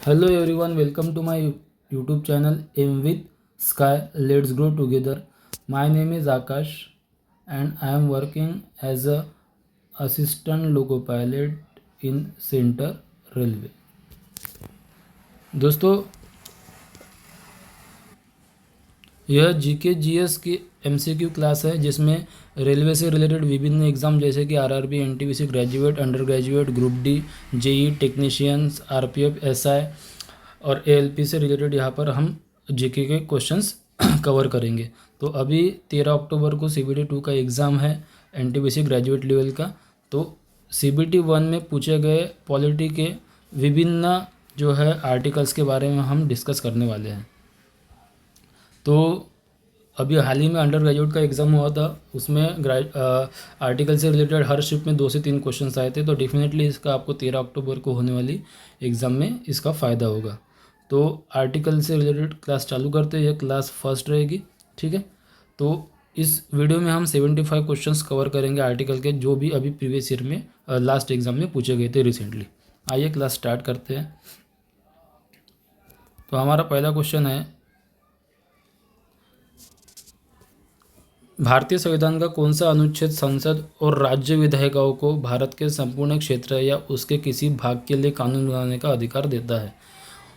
Hello everyone, welcome to my YouTube channel Aim with Sky. Let's grow together. My name is Akash and I am working as a assistant loco pilot in Center Railway. दोस्तों, यह GK GS की MCQ class है जिसमें railway से related विभिन्न exam जैसे कि RRB, NTPC graduate, under graduate, group D, JE, technicians, RPF, SI और एएलपी से रिलेटेड यहाँ पर हम जीके के क्वेश्चंस कवर करेंगे। तो अभी 13 अक्टूबर को सीबीटी 2 का एग्ज़ाम है एनटीपीसी ग्रेजुएट लेवल का। तो सीबीटी 1 में पूछे गए पॉलिटी के विभिन्न जो है आर्टिकल्स के बारे में हम डिस्कस करने वाले हैं। तो अभी हाल ही में अंडर ग्रेजुएट का एग्ज़ाम हुआ था, उसमें आर्टिकल से रिलेटेड हर शिफ्ट में 2 से 3 क्वेश्चंस आए थे। तो डेफिनेटली इसका आपको 13 अक्टूबर को होने वाली एग्ज़ाम में इसका फ़ायदा होगा। तो आर्टिकल से रिलेटेड क्लास चालू करते हैं। यह क्लास फर्स्ट रहेगी, ठीक है। तो इस वीडियो में हम 75 क्वेश्चंस कवर करेंगे आर्टिकल के, जो भी अभी प्रीवियस ईयर में लास्ट एग्ज़ाम में पूछे गए थे रिसेंटली। आइए क्लास स्टार्ट करते हैं। तो हमारा पहला क्वेश्चन है, भारतीय संविधान का कौन सा अनुच्छेद संसद और राज्य विधायिकाओं को भारत के संपूर्ण क्षेत्र या उसके किसी भाग के लिए कानून बनाने का अधिकार देता है?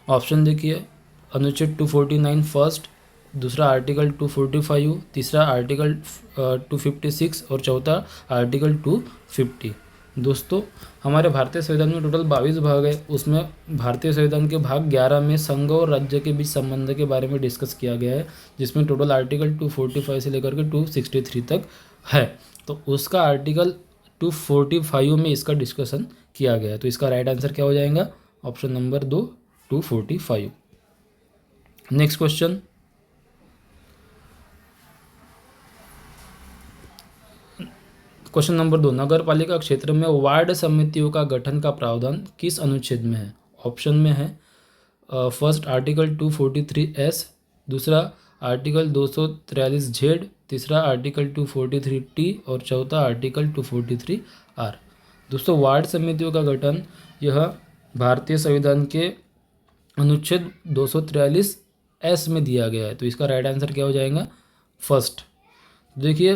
ऑप्शन देखिए, अनुच्छेद 249 फर्स्ट, दूसरा आर्टिकल 245, तीसरा आर्टिकल 256 और चौथा आर्टिकल 250। दोस्तों, हमारे भारतीय संविधान में टोटल 22 भाग है। उसमें भारतीय संविधान के भाग 11 में संघ और राज्य के बीच संबंध के बारे में डिस्कस किया गया है, जिसमें टोटल आर्टिकल 245 से लेकर के 263 तक है। तो उसका आर्टिकल 245 में इसका डिस्कशन किया गया है। तो इसका राइट आंसर क्या हो जाएगा? Option number 2, 245। Next question, question number 2, नगर पालिका क्षेत्र में वार्ड समितियों का गठन का प्रावधान किस अनुच्छेद में है? ऑप्शन में है फर्स्ट आर्टिकल 243 दूसरा आर्टिकल 243 तीसरा आर्टिकल 243 और चौथा आर्टिकल 243 दोस्तों, वार्ड समितियों का गठन यह भारतीय संविधान के अनुच्छेद 243 में दिया गया है। तो इसका राइट आंसर क्या हो जाएगा? फर्स्ट। देखिए,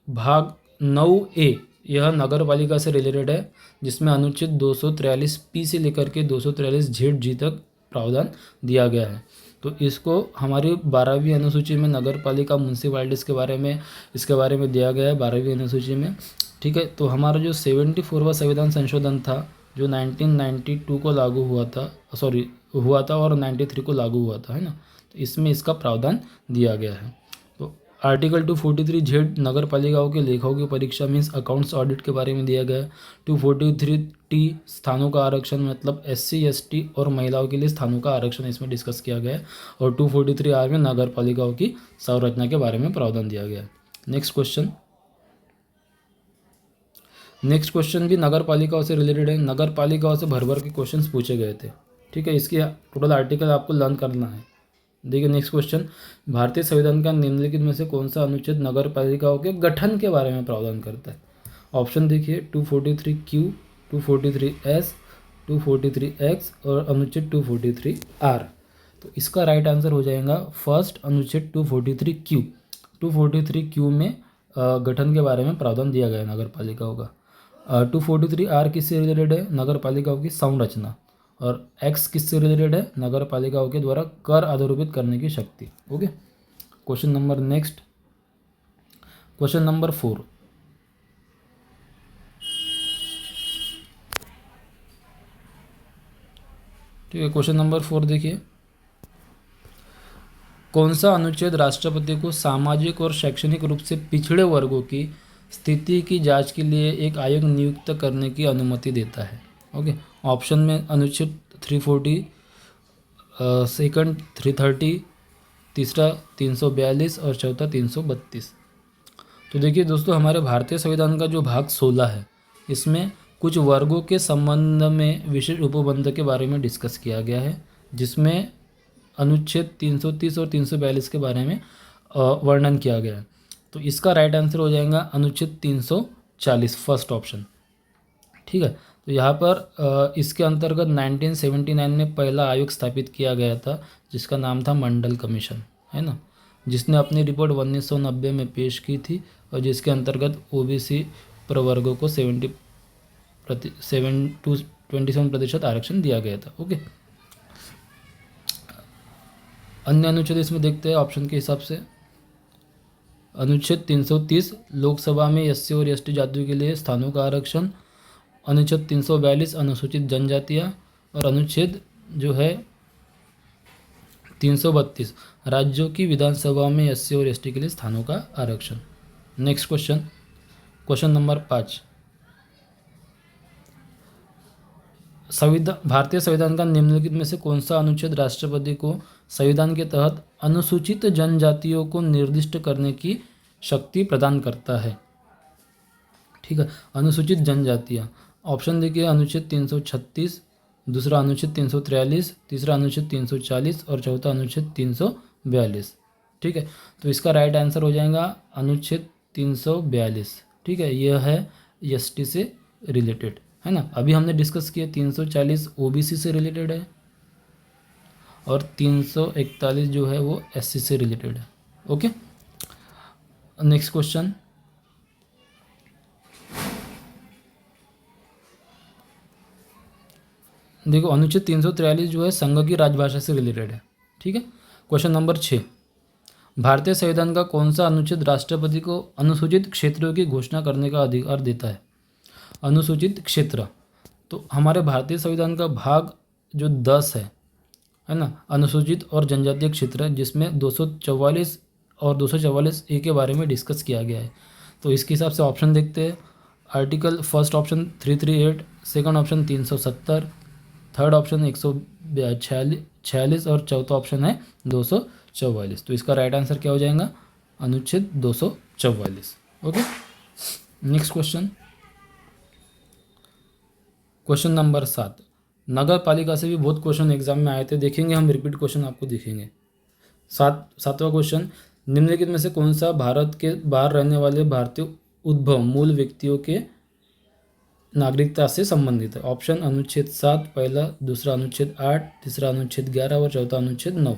भाग 9A यह नगर पालिका से रिलेटेड है, जिसमें अनुच्छेद 243 से लेकर के 243 तक प्रावधान दिया गया है। तो इसको हमारी 12वीं अनुसूची में नगर पालिका म्यूनसिपालिटीज़ के बारे में इसके बारे में दिया गया है 12वीं अनुसूची में, ठीक है। तो हमारा जो 74वां संविधान संशोधन था, जो 1992 को लागू हुआ था और 93 को लागू हुआ था, है ना। तो इसमें इसका प्रावधान दिया गया है। तो आर्टिकल 243 नगर पालिकाओं के लेखाओं की परीक्षा मीन्स अकाउंट्स ऑडिट के बारे में दिया गया है। 243 स्थानों का आरक्षण मतलब SC ST और महिलाओं के लिए स्थानों का आरक्षण इसमें डिस्कस किया गया है। और 243 में नगर पालिकाओं की संरचना के बारे में प्रावधान दिया गया है। नेक्स्ट क्वेश्चन भी नगर पालिकाओं से रिलेटेड है। नगर पालिकाओं से भर के क्वेश्चंस पूछे गए थे, ठीक है। इसकी टोटल आर्टिकल आपको लर्न करना है। देखिए नेक्स्ट क्वेश्चन, भारतीय संविधान का निम्नलिखित में से कौन सा अनुच्छेद नगर पालिकाओं के गठन के बारे में प्रावधान करता है? ऑप्शन देखिए, 243Q, 243S, 243X और अनुच्छेद 243R। तो इसका राइट आंसर हो जाएगा फर्स्ट, अनुच्छेद 243Q। 243Q में गठन के बारे में प्रावधान दिया गया है नगर पालिकाओं का। 243R किससे रिलेटेड है? नगर पालिकाओं की संरचना। और X किससे रिलेटेड है? नगर पालिकाओं के द्वारा कर अधोरूपित करने की शक्ति। Okay, question number 4। ठीक है, क्वेश्चन नंबर 4 देखिए, कौन सा अनुच्छेद राष्ट्रपति को सामाजिक और शैक्षणिक रूप से पिछड़े वर्गों की स्थिति की जांच के लिए एक आयोग नियुक्त करने की अनुमति देता है? ओके, ऑप्शन में अनुच्छेद 340, सेकंड 330, तीसरा 342 और चौथा 332। तो देखिए दोस्तों, हमारे भारतीय संविधान का जो भाग 16 है, इसमें कुछ वर्गों के संबंध में विशेष उपबंध के बारे में डिस्कस किया गया है, जिसमें अनुच्छेद 330 और 342 के बारे में वर्णन किया गया है। तो इसका राइट आंसर हो जाएगा अनुच्छेद 340 फर्स्ट ऑप्शन, ठीक है। तो तो यहाँ पर इसके अंतर्गत 1979 में पहला आयोग स्थापित किया गया था जिसका नाम था मंडल कमीशन, है ना, जिसने अपनी रिपोर्ट 1990 में पेश की थी और जिसके अंतर्गत ओबीसी प्रवर्गों को 27% आरक्षण दिया गया था। ओके, अन्य अनुच्छेद इसमें देखते हैं ऑप्शन के हिसाब से। अनुच्छेद 330 लोकसभा में एससी और एसटी जातियों के लिए स्थानों का आरक्षण। अनुच्छेद 342 अनुसूचित जनजातियाँ। और अनुच्छेद जो है 332 राज्यों की विधानसभा में एससी और एसटी के लिए स्थानों का आरक्षण। Next question, question number 5। भारतीय संविधान का निम्नलिखित में से कौन सा अनुच्छेद राष्ट्रपति को संविधान के तहत अनुसूचित जनजातियों को निर्दिष्ट करने की शक्ति प्रदान करता है? ठीक है, अनुसूचित जनजातियाँ, ऑप्शन देखिए, अनुच्छेद 336, दूसरा अनुच्छेद 343, तीसरा अनुच्छेद 340 और चौथा अनुच्छेद 342। ठीक है, तो इसका राइट आंसर हो जाएगा अनुच्छेद 342। ठीक है, यह है एसटी से रिलेटेड, है ना। अभी हमने डिस्कस किया 340 ओबीसी से रिलेटेड है और 341 जो है वो एससी से रिलेटेड है। ओके, नेक्स्ट क्वेश्चन, देखो अनुच्छेद 343 जो है संघ की राजभाषा से रिलेटेड है। ठीक है, क्वेश्चन नंबर 6। भारतीय संविधान का कौन सा अनुच्छेद राष्ट्रपति को अनुसूचित क्षेत्रों की घोषणा करने का अधिकार देता है? अनुसूचित क्षेत्र, तो हमारे भारतीय संविधान का भाग जो 10 है ना, अनुसूचित और जनजातीय क्षेत्र है, जिसमें 244 और 244A के बारे में डिस्कस किया गया है। तो इसके हिसाब से ऑप्शन देखते हैं। Article first option 338, second option 370, third option 146 और चौथा ऑप्शन है 244। तो इसका राइट आंसर क्या हो जाएगा? अनुच्छेद 244। Okay, next question, question number 7। नगर पालिका से भी बहुत क्वेश्चन एग्जाम में आए थे, देखेंगे हम रिपीट क्वेश्चन आपको दिखेंगे। सातवां क्वेश्चन, निम्नलिखित में से कौन सा भारत के बाहर रहने वाले भारतीय उद्भव मूल व्यक्तियों के नागरिकता से संबंधित है? ऑप्शन अनुच्छेद 7 पहला, दूसरा अनुच्छेद 8, तीसरा अनुच्छेद 11 और चौथा अनुच्छेद 9।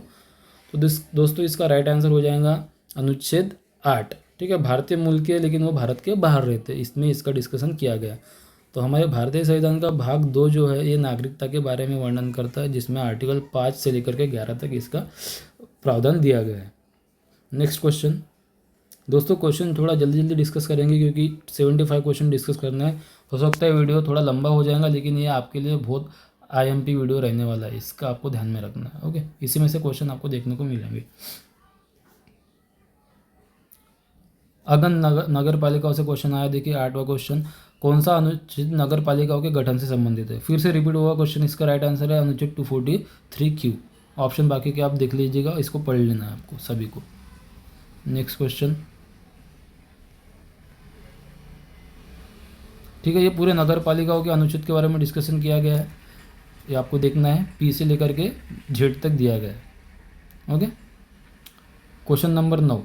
तो दोस्तों इसका राइट आंसर हो जाएगा अनुच्छेद 8। ठीक है, भारतीय मूल के लेकिन वो भारत के बाहर रहते, इसमें इसका डिस्कशन किया गया। तो हमारे भारतीय संविधान का भाग 2 जो है ये नागरिकता के बारे में वर्णन करता है, जिसमें आर्टिकल 5 से लेकर के 11 तक इसका प्रावधान दिया गया है। नेक्स्ट क्वेश्चन, दोस्तों क्वेश्चन थोड़ा जल्दी जल्दी डिस्कस करेंगे क्योंकि 75 क्वेश्चन डिस्कस करना है। हो सकता है वीडियो थोड़ा लंबा हो जाएगा, लेकिन ये आपके लिए बहुत आईएमपी वीडियो रहने वाला है, इसका आपको ध्यान में रखना है। ओके, इसी में से क्वेश्चन आपको देखने को मिलेंगे। अगन नगर पालिकाओं से क्वेश्चन आया, देखिए 8वां क्वेश्चन, कौन सा अनुच्छेद नगर पालिकाओं के गठन से संबंधित है? फिर से रिपीट हुआ क्वेश्चन, इसका राइट आंसर है अनुच्छेद 243Q। ऑप्शन बाकी के आप देख लीजिएगा, इसको पढ़ लेना है आपको सभी को। नेक्स्ट क्वेश्चन, ठीक है, ये पूरे नगर पालिकाओं के अनुच्छेद के बारे में डिस्कशन किया गया है, ये आपको देखना है, पी से लेकर के जेड तक दिया गया है। ओके, क्वेश्चन नंबर 9,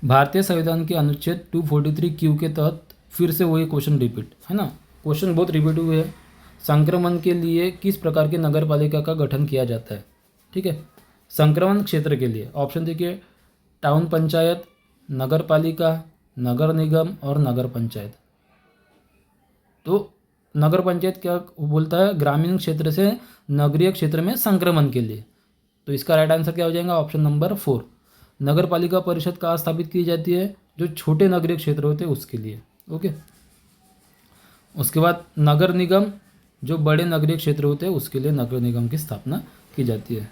भारतीय संविधान के अनुच्छेद 243Q के तहत फिर से वही क्वेश्चन रिपीट है ना, क्वेश्चन बहुत रिपीट हुए हैं। संक्रमण के लिए किस प्रकार की नगर पालिका का गठन किया जाता है? ठीक है, संक्रमण क्षेत्र के लिए ऑप्शन देखिए, टाउन पंचायत, नगर पालिका, नगर निगम और नगर पंचायत। तो नगर पंचायत क्या बोलता है? ग्रामीण क्षेत्र से नगरीय क्षेत्र में संक्रमण के लिए। तो इसका राइट आंसर क्या हो जाएगा? Option number 4। नगर पालिका परिषद कहाँ स्थापित की जाती है? जो छोटे नगरीय क्षेत्र होते हैं उसके लिए। ओके, उसके बाद नगर निगम, जो बड़े नगरीय क्षेत्र होते हैं उसके लिए नगर निगम की स्थापना की जाती है।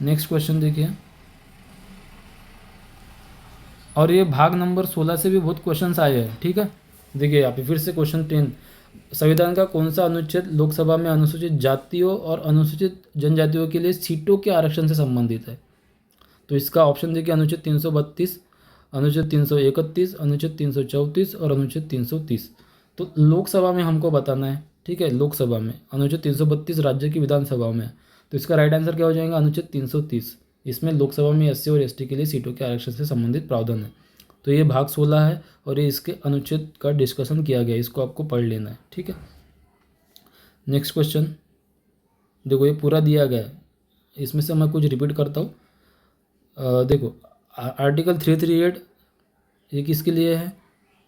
नेक्स्ट क्वेश्चन देखिए, और ये भाग नंबर 16 से भी बहुत क्वेश्चंस आए हैं। ठीक है, देखिए यहाँ पे फिर से क्वेश्चन 10, संविधान का कौन सा अनुच्छेद लोकसभा में अनुसूचित जातियों और अनुसूचित जनजातियों के लिए सीटों के आरक्षण से संबंधित है? तो इसका ऑप्शन देखिए, अनुच्छेद 332, अनुच्छेद 331, अनुच्छेद 334 और अनुच्छेद 330। तो लोकसभा में हमको बताना है। ठीक है, लोकसभा में अनुच्छेद 332 राज्य की विधानसभा में, तो इसका राइट आंसर क्या हो जाएगा? अनुच्छेद 330। इसमें लोकसभा में एससी और एसटी के लिए सीटों के आरक्षण से संबंधित प्रावधान है। तो ये भाग 16 है और ये इसके अनुच्छेद का डिस्कशन किया गया है, इसको आपको पढ़ लेना है। ठीक है, नेक्स्ट क्वेश्चन देखो, ये पूरा दिया गया है, इसमें से मैं कुछ रिपीट करता हूँ। देखो आर्टिकल 338 ये किसके लिए है?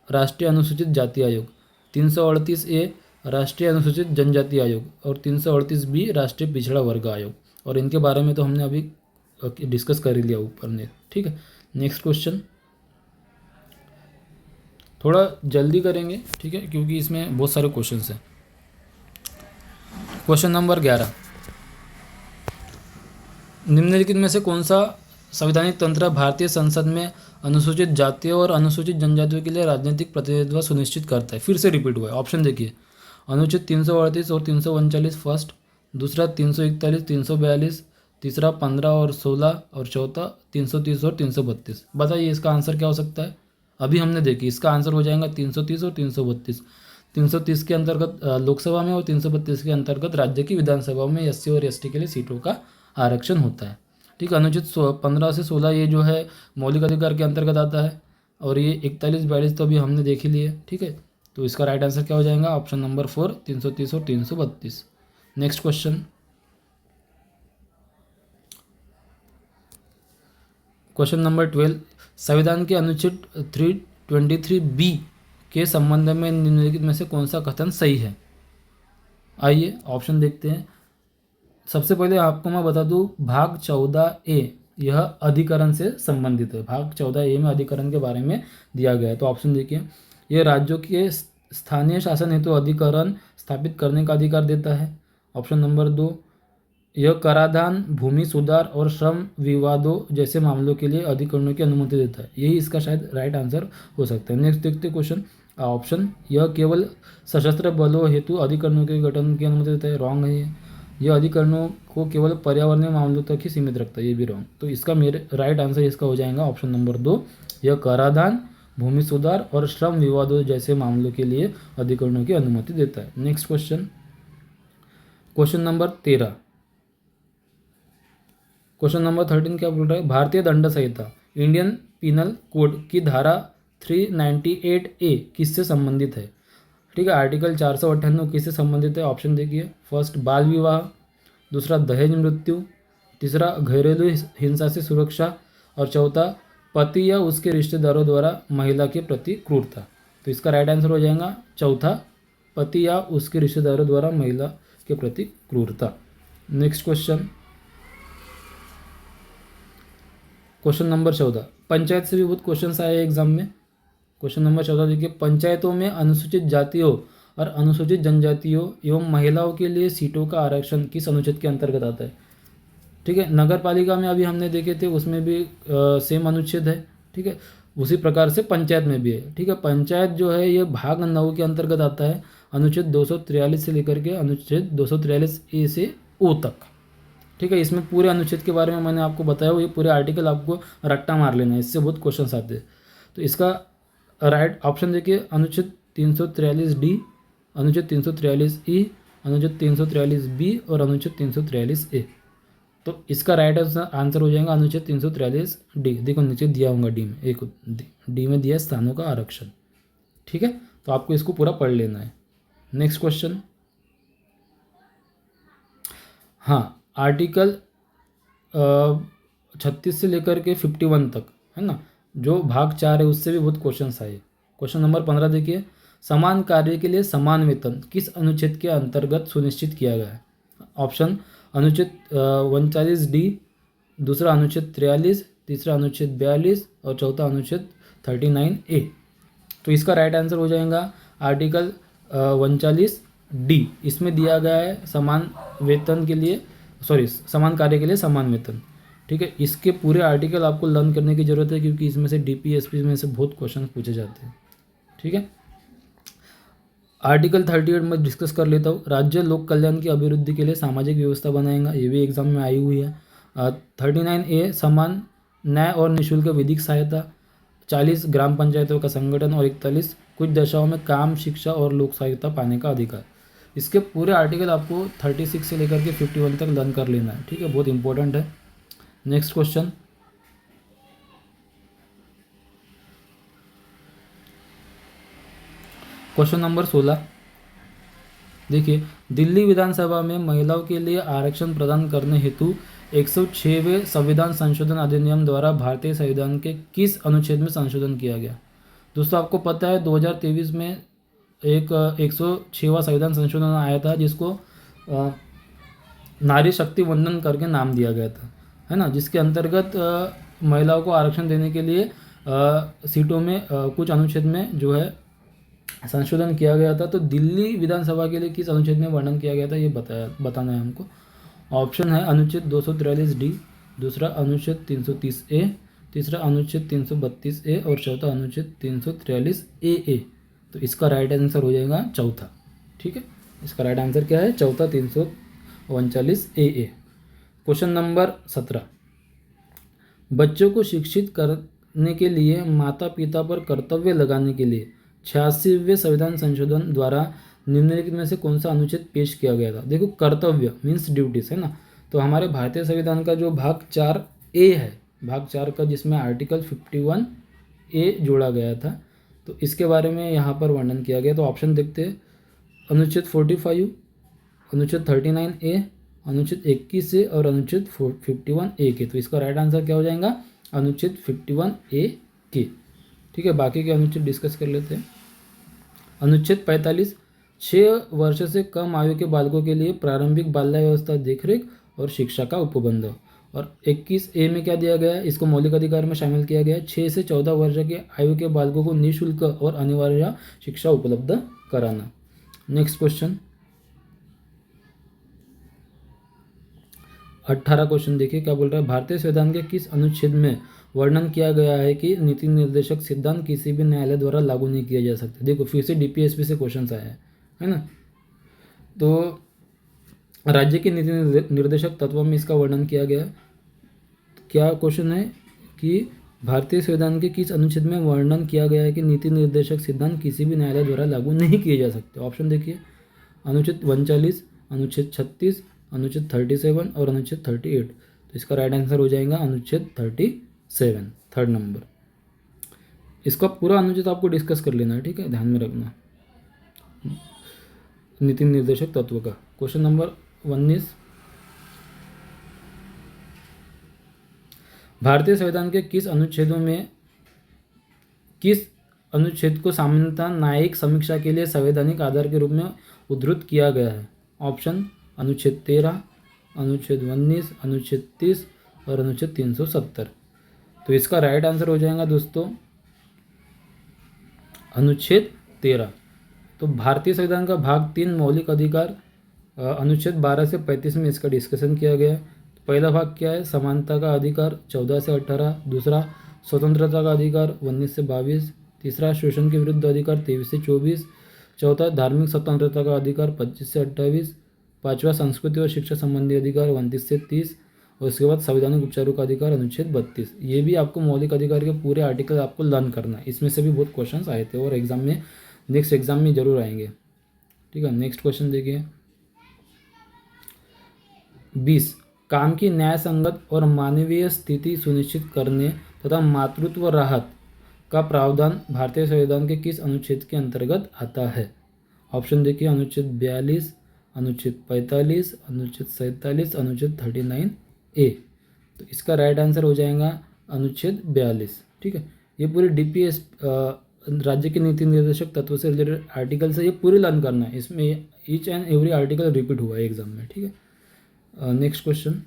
राष्ट्रीय अनुसूचित जाति आयोग। 338A राष्ट्रीय अनुसूचित जनजाति आयोग और 338B राष्ट्रीय पिछड़ा वर्ग आयोग, और इनके बारे में तो हमने अभी डिस्कस कर ही लिया ऊपर ने। ठीक है, नेक्स्ट क्वेश्चन थोड़ा जल्दी करेंगे, ठीक है, क्योंकि इसमें बहुत सारे क्वेश्चंस हैं। क्वेश्चन नंबर 11, निम्नलिखित में से कौन सा संवैधानिक तंत्र भारतीय संसद में अनुसूचित जातियों और अनुसूचित जनजातियों के लिए राजनीतिक प्रतिनिधित्व सुनिश्चित करता है? फिर से रिपीट हुआ है, ऑप्शन देखिए। अनुच्छेद 338 और 339 फर्स्ट, दूसरा 341, 342, तीसरा 15 और 16 और चौथा 330 और 332। बताइए इसका आंसर क्या हो सकता है? अभी हमने देखी, इसका आंसर हो जाएगा 330 और 332। 330 के अंतर्गत लोकसभा में और 332 के अंतर्गत राज्य की विधानसभाओं में एससी और एसटी के लिए सीटों का आरक्षण होता है। ठीक है, अनुच्छेद 15 से 16 ये जो है मौलिक अधिकार के अंतर्गत आता है, और ये 41, 42 तो अभी हमने देख ही लिए। ठीक है, तो इसका राइट आंसर क्या हो जाएगा? ऑप्शन नंबर 4, 330 और 332। नेक्स्ट क्वेश्चन, क्वेश्चन नंबर 12, संविधान के अनुच्छेद 323B के संबंध में निम्नलिखित में से कौन सा कथन सही है? आइए ऑप्शन देखते हैं। सबसे पहले आपको मैं बता दूं, भाग 14A यह अधिकरण से संबंधित है। भाग 14A में अधिकरण के बारे में दिया गया है। तो ऑप्शन देखिए, यह राज्यों के स्थानीय शासन हेतु अधिकरण स्थापित करने का अधिकार देता है। ऑप्शन नंबर 2, यह कराधान, भूमि सुधार और श्रम विवादों जैसे मामलों के लिए अधिकरणों की अनुमति देता है। यही इसका शायद राइट आंसर हो सकता है। नेक्स्ट देखते क्वेश्चन, ऑप्शन, यह केवल सशस्त्र बलों हेतु अधिकरणों के गठन की अनुमति देता है। रॉन्ग है ये। यह अधिकरणों को केवल पर्यावरणीय मामलों तक ही सीमित रखता है। ये भी रॉन्ग। तो इसका मेरे राइट आंसर इसका हो जाएगा ऑप्शन नंबर 2, यह कराधान, भूमि सुधार और श्रम विवादों जैसे मामलों के लिए अधिकरणों की अनुमति देता है। Next question, question number 13, question number 13 क्या बोल रहा है? भारतीय दंड संहिता इंडियन पिनल कोड की धारा 398A किससे संबंधित है? ठीक है, आर्टिकल 498 किससे संबंधित है? ऑप्शन देखिए। फर्स्ट, बाल विवाह, दूसरा दहेज मृत्यु, तीसरा घरेलू हिंसा से सुरक्षा, और चौथा पति या उसके रिश्तेदारों द्वारा महिला के प्रति क्रूरता। तो इसका राइट आंसर हो जाएगा चौथा, पति या उसके रिश्तेदारों द्वारा महिला के प्रति क्रूरता। Next question, question number 14, panchayat से भी बहुत क्वेश्चन आए एग्जाम में। क्वेश्चन नंबर 14 देखिए, पंचायतों में अनुसूचित जातियों और अनुसूचित जनजातियों एवं महिलाओं के लिए सीटों का आरक्षण किस अनुच्छेद के अंतर्गत आता है? ठीक है, नगर पालिका में अभी हमने देखे थे, उसमें भी सेम अनुच्छेद है। ठीक है, उसी प्रकार से पंचायत में भी है। ठीक है, पंचायत जो है ये भाग 9 के अंतर्गत आता है, अनुच्छेद 243 से लेकर के अनुच्छेद 243A से O तक। ठीक है, इसमें पूरे अनुच्छेद के बारे में मैंने आपको बताया, ये पूरे आर्टिकल आपको रट्टा मार लेना है, इससे बहुत क्वेश्चन आते हैं। तो इसका राइट ऑप्शन देखिए, अनुच्छेद 343D, अनुच्छेद 343E, अनुच्छेद 343B और अनुच्छेद 343A। तो इसका राइट आंसर हो जाएगा अनुच्छेद 343D। देखो नीचे दिया होगा डी में, एक डी में दिया स्थानों का आरक्षण। ठीक है, तो आपको इसको पूरा पढ़ लेना है। नेक्स्ट क्वेश्चन, हाँ, आर्टिकल 36 से लेकर के 51 तक है ना, जो भाग 4 है उससे भी बहुत क्वेश्चन आए। क्वेश्चन नंबर 15 देखिए, समान कार्य के लिए समान वेतन किस अनुच्छेद के अंतर्गत सुनिश्चित किया गया है? ऑप्शन, अनुच्छेद 39D, दूसरा अनुच्छेद 43, तीसरा अनुच्छेद 42 और चौथा अनुच्छेद 39A। तो इसका राइट आंसर हो जाएगा आर्टिकल 39D। इसमें दिया गया है समान वेतन के लिए, समान कार्य के लिए समान वेतन। ठीक है, इसके पूरे आर्टिकल आपको लर्न करने की जरूरत है, क्योंकि इसमें से DPSP में से बहुत क्वेश्चन पूछे जाते हैं। ठीक है, आर्टिकल 38 में डिस्कस कर लेता हूँ। राज्य लोक कल्याण की अभिवृद्धि के लिए सामाजिक व्यवस्था बनाएगा, ये भी एग्जाम में आई हुई है। 39A, समान न्याय और निःशुल्क विधिक सहायता। 40, ग्राम पंचायतों का संगठन। और 41, कुछ दशाओं में काम, शिक्षा और लोक सहायता पाने का अधिकार। इसके पूरे आर्टिकल आपको 36 से लेकर के 51 तक लर्न कर लेना है। ठीक है, बहुत इंपॉर्टेंट है। नेक्स्ट क्वेश्चन, क्वेश्चन नंबर 16 देखिए, दिल्ली विधानसभा में महिलाओं के लिए आरक्षण प्रदान करने हेतु 106वें संविधान संशोधन अधिनियम द्वारा भारतीय संविधान के किस अनुच्छेद में संशोधन किया गया। दोस्तों आपको पता है 2023 में एक 106वां संविधान संशोधन आया था, जिसको नारी शक्ति वंदन करके नाम दिया गया था, है ना, जिसके अंतर्गत महिलाओं को आरक्षण देने के लिए सीटों में कुछ अनुच्छेद में जो है संशोधन किया गया था। तो दिल्ली विधानसभा के लिए किस अनुच्छेद में वर्णन किया गया था, ये बताना है हमको। ऑप्शन है अनुच्छेद 243D, दूसरा अनुच्छेद 330A, तीसरा अनुच्छेद 332A और चौथा अनुच्छेद 343AA। तो इसका राइट आंसर हो जाएगा चौथा। ठीक है, इसका राइट आंसर क्या है, चौथा 339AA। क्वेश्चन नंबर 17, बच्चों को शिक्षित करने के लिए माता पिता पर कर्तव्य लगाने के लिए 86वें संविधान संशोधन द्वारा निम्नलिखित में से कौन सा अनुच्छेद पेश किया गया था। देखो, कर्तव्य मीन्स ड्यूटीज, है ना। तो हमारे भारतीय संविधान का जो भाग 4A है, भाग 4 का, जिसमें आर्टिकल 51A जोड़ा गया था, तो इसके बारे में यहाँ पर वर्णन किया गया। तो ऑप्शन देखते हैं, अनुच्छेद 45, अनुच्छेद 39A, अनुच्छेद 21A और अनुच्छेद 51A के। तो इसका राइट आंसर क्या हो जाएगा, अनुच्छेद 51A के। ठीक है, बाकी के अनुच्छेद डिस्कस कर लेते हैं। अनुच्छेद 45, 6 वर्ष से कम आयु के बालकों के लिए प्रारंभिक बाल्या व्यवस्था, देखरेख और शिक्षा का उपबंध। और 21A में क्या दिया गया है, इसको मौलिक अधिकार में शामिल किया गया है, 6 से 14 वर्ष के आयु के बालकों को निःशुल्क और अनिवार्य शिक्षा उपलब्ध कराना। नेक्स्ट क्वेश्चन 18 क्वेश्चन देखिए, क्या बोल रहा है, भारतीय संविधान के किस अनुच्छेद में वर्णन किया गया है कि नीति निर्देशक सिद्धांत किसी भी न्यायालय द्वारा लागू नहीं किया जा सकता। देखो, फिर से DPSP से क्वेश्चन आया है ना। तो राज्य के नीति निर्देशक तत्व में इसका वर्णन किया गया है। क्या क्वेश्चन है कि भारतीय संविधान के किस अनुच्छेद में वर्णन किया गया है कि नीति निर्देशक सिद्धांत किसी भी न्यायालय द्वारा लागू नहीं किए जा सकते। ऑप्शन देखिए, अनुच्छेद 39, अनुच्छेद 36, अनुच्छेद 37 और अनुच्छेद 38। तो इसका राइट आंसर हो जाएगा अनुच्छेद 37, थर्ड नंबर। इसका पूरा अनुच्छेद आपको डिस्कस कर लेना है, ठीक है, ध्यान में रखना, नीति निर्देशक तत्व का। क्वेश्चन नंबर 19, भारतीय संविधान के किस अनुच्छेद को सामान्यतः न्यायिक समीक्षा के लिए संवैधानिक आधार के रूप में उद्धृत किया गया है। ऑप्शन अनुच्छेद 13, अनुच्छेद 19, अनुच्छेद 30 और अनुच्छेद 370। तो इसका राइट आंसर हो जाएगा दोस्तों अनुच्छेद 13। तो भारतीय संविधान का भाग 3 मौलिक अधिकार, अनुच्छेद 12 से 35 में इसका डिस्कशन किया गया है। पहला भाग क्या है, समानता का अधिकार 14 से 18, दूसरा स्वतंत्रता का अधिकार 19 से 22, तीसरा शोषण के विरुद्ध अधिकार 23 से 24, चौथा धार्मिक स्वतंत्रता का अधिकार 25 से 28, पांचवा संस्कृति और शिक्षा संबंधी अधिकार 29 से 30 और उसके बाद संवैधानिक उपचारों का अधिकार अनुच्छेद 32। ये भी आपको मौलिक अधिकार के पूरे आर्टिकल आपको लर्न करना है। इसमें से भी बहुत क्वेश्चंस आए थे और एग्जाम में, नेक्स्ट एग्जाम में जरूर आएंगे। ठीक है, नेक्स्ट क्वेश्चन देखिए 20, काम की न्याय संगत और मानवीय स्थिति सुनिश्चित करने तथा मातृत्व राहत का प्रावधान भारतीय संविधान के किस अनुच्छेद के अंतर्गत आता है। ऑप्शन देखिए, अनुच्छेद 42, अनुच्छेद 45, अनुच्छेद 47, अनुच्छेद 39A। तो इसका राइट आंसर हो जाएगा अनुच्छेद 42। ठीक है, ये पूरी DPS राज्य के नीति निर्देशक तत्व से रिलेटेड आर्टिकल से ये पूरी लर्न करना है। इसमें each and every article repeat हुआ है एग्जाम में। ठीक है, नेक्स्ट क्वेश्चन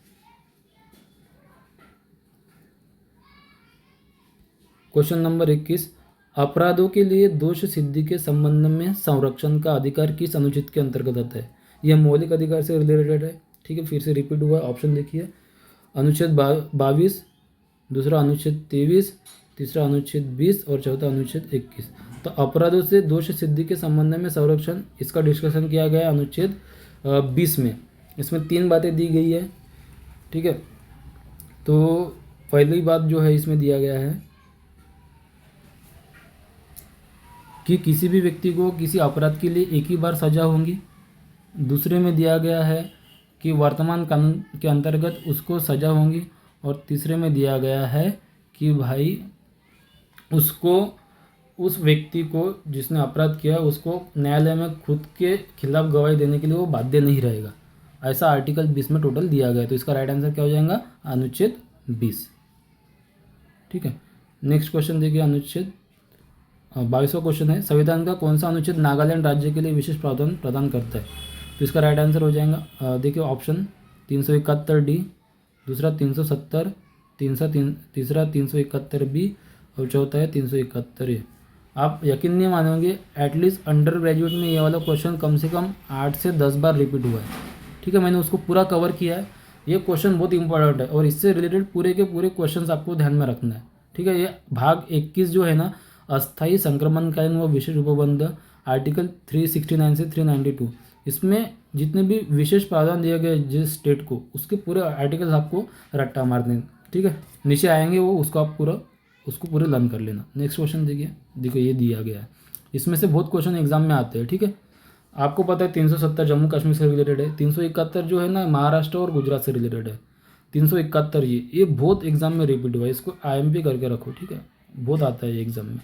क्वेश्चन नंबर 21, अपराधों के लिए दोष सिद्धि के संबंध में संरक्षण का अधिकार किस अनुच्छेद के अंतर्गत आता है। यह मौलिक अधिकार से रिलेटेड है। ठीक है, फिर से रिपीट हुआ है। ऑप्शन देखिए, अनुच्छेद 22, दूसरा अनुच्छेद 23, तीसरा अनुच्छेद 20 और चौथा अनुच्छेद 21। तो अपराधों से दोष सिद्धि के संबंध में संरक्षण, इसका डिस्कशन किया गया अनुच्छेद 20 में। इसमें 3 बातें दी गई है। ठीक है, तो पहली बात जो है इसमें दिया गया है कि किसी भी व्यक्ति को किसी अपराध के लिए एक ही बार सजा होगी। दूसरे में दिया गया है कि वर्तमान कानून के अंतर्गत उसको सजा होगी। और तीसरे में दिया गया है कि भाई उसको उस व्यक्ति को जिसने अपराध किया उसको न्यायालय में खुद के खिलाफ गवाही देने के लिए वो बाध्य नहीं रहेगा। ऐसा आर्टिकल 20 में टोटल दिया गया है। तो इसका राइट आंसर क्या हो जाएगा? अनुच्छेद 20। ठीक है, नेक्स्ट क्वेश्चन देखिए, अनुच्छेद 22वां क्वेश्चन है, संविधान का कौन सा अनुच्छेद नागालैंड राज्य के लिए विशेष प्रावधान प्रदान करता है? तो इसका राइट आंसर हो जाएगा, देखिए ऑप्शन 371D, दूसरा 370, तीसरा 371B और चौथा है 371A। आप यकीन नहीं मानोगे, एटलीस्ट अंडर ग्रेजुएट में ये वाला क्वेश्चन कम से कम 8 से 10 बार रिपीट हुआ है। ठीक है, मैंने उसको पूरा कवर किया है। ये क्वेश्चन बहुत इंपॉर्टेंट है और इससे रिलेटेड पूरे के पूरे क्वेश्चंस आपको ध्यान में रखना है। ठीक है, ये भाग 21 जो है ना, अस्थायी संक्रमणकालीन व विशेष उपबंध, आर्टिकल 369 से 392, इसमें जितने भी विशेष प्रावधान दिए गए जिस स्टेट को, उसके पूरे आर्टिकल्स आपको रट्टा मार दें। ठीक है, नीचे आएंगे वो, उसको आप पूरे लर्न कर लेना। नेक्स्ट क्वेश्चन देखिए ये दिया गया है, इसमें से बहुत क्वेश्चन एग्जाम में आते हैं। ठीक है, आपको पता है 370 जम्मू कश्मीर से रिलेटेड है, 371 जो है ना महाराष्ट्र और गुजरात से रिलेटेड है, 371 ये बहुत एग्जाम में रिपीट हुआ है, इसको IMP करके रखो। ठीक है, बहुत आता है ये एग्जाम में।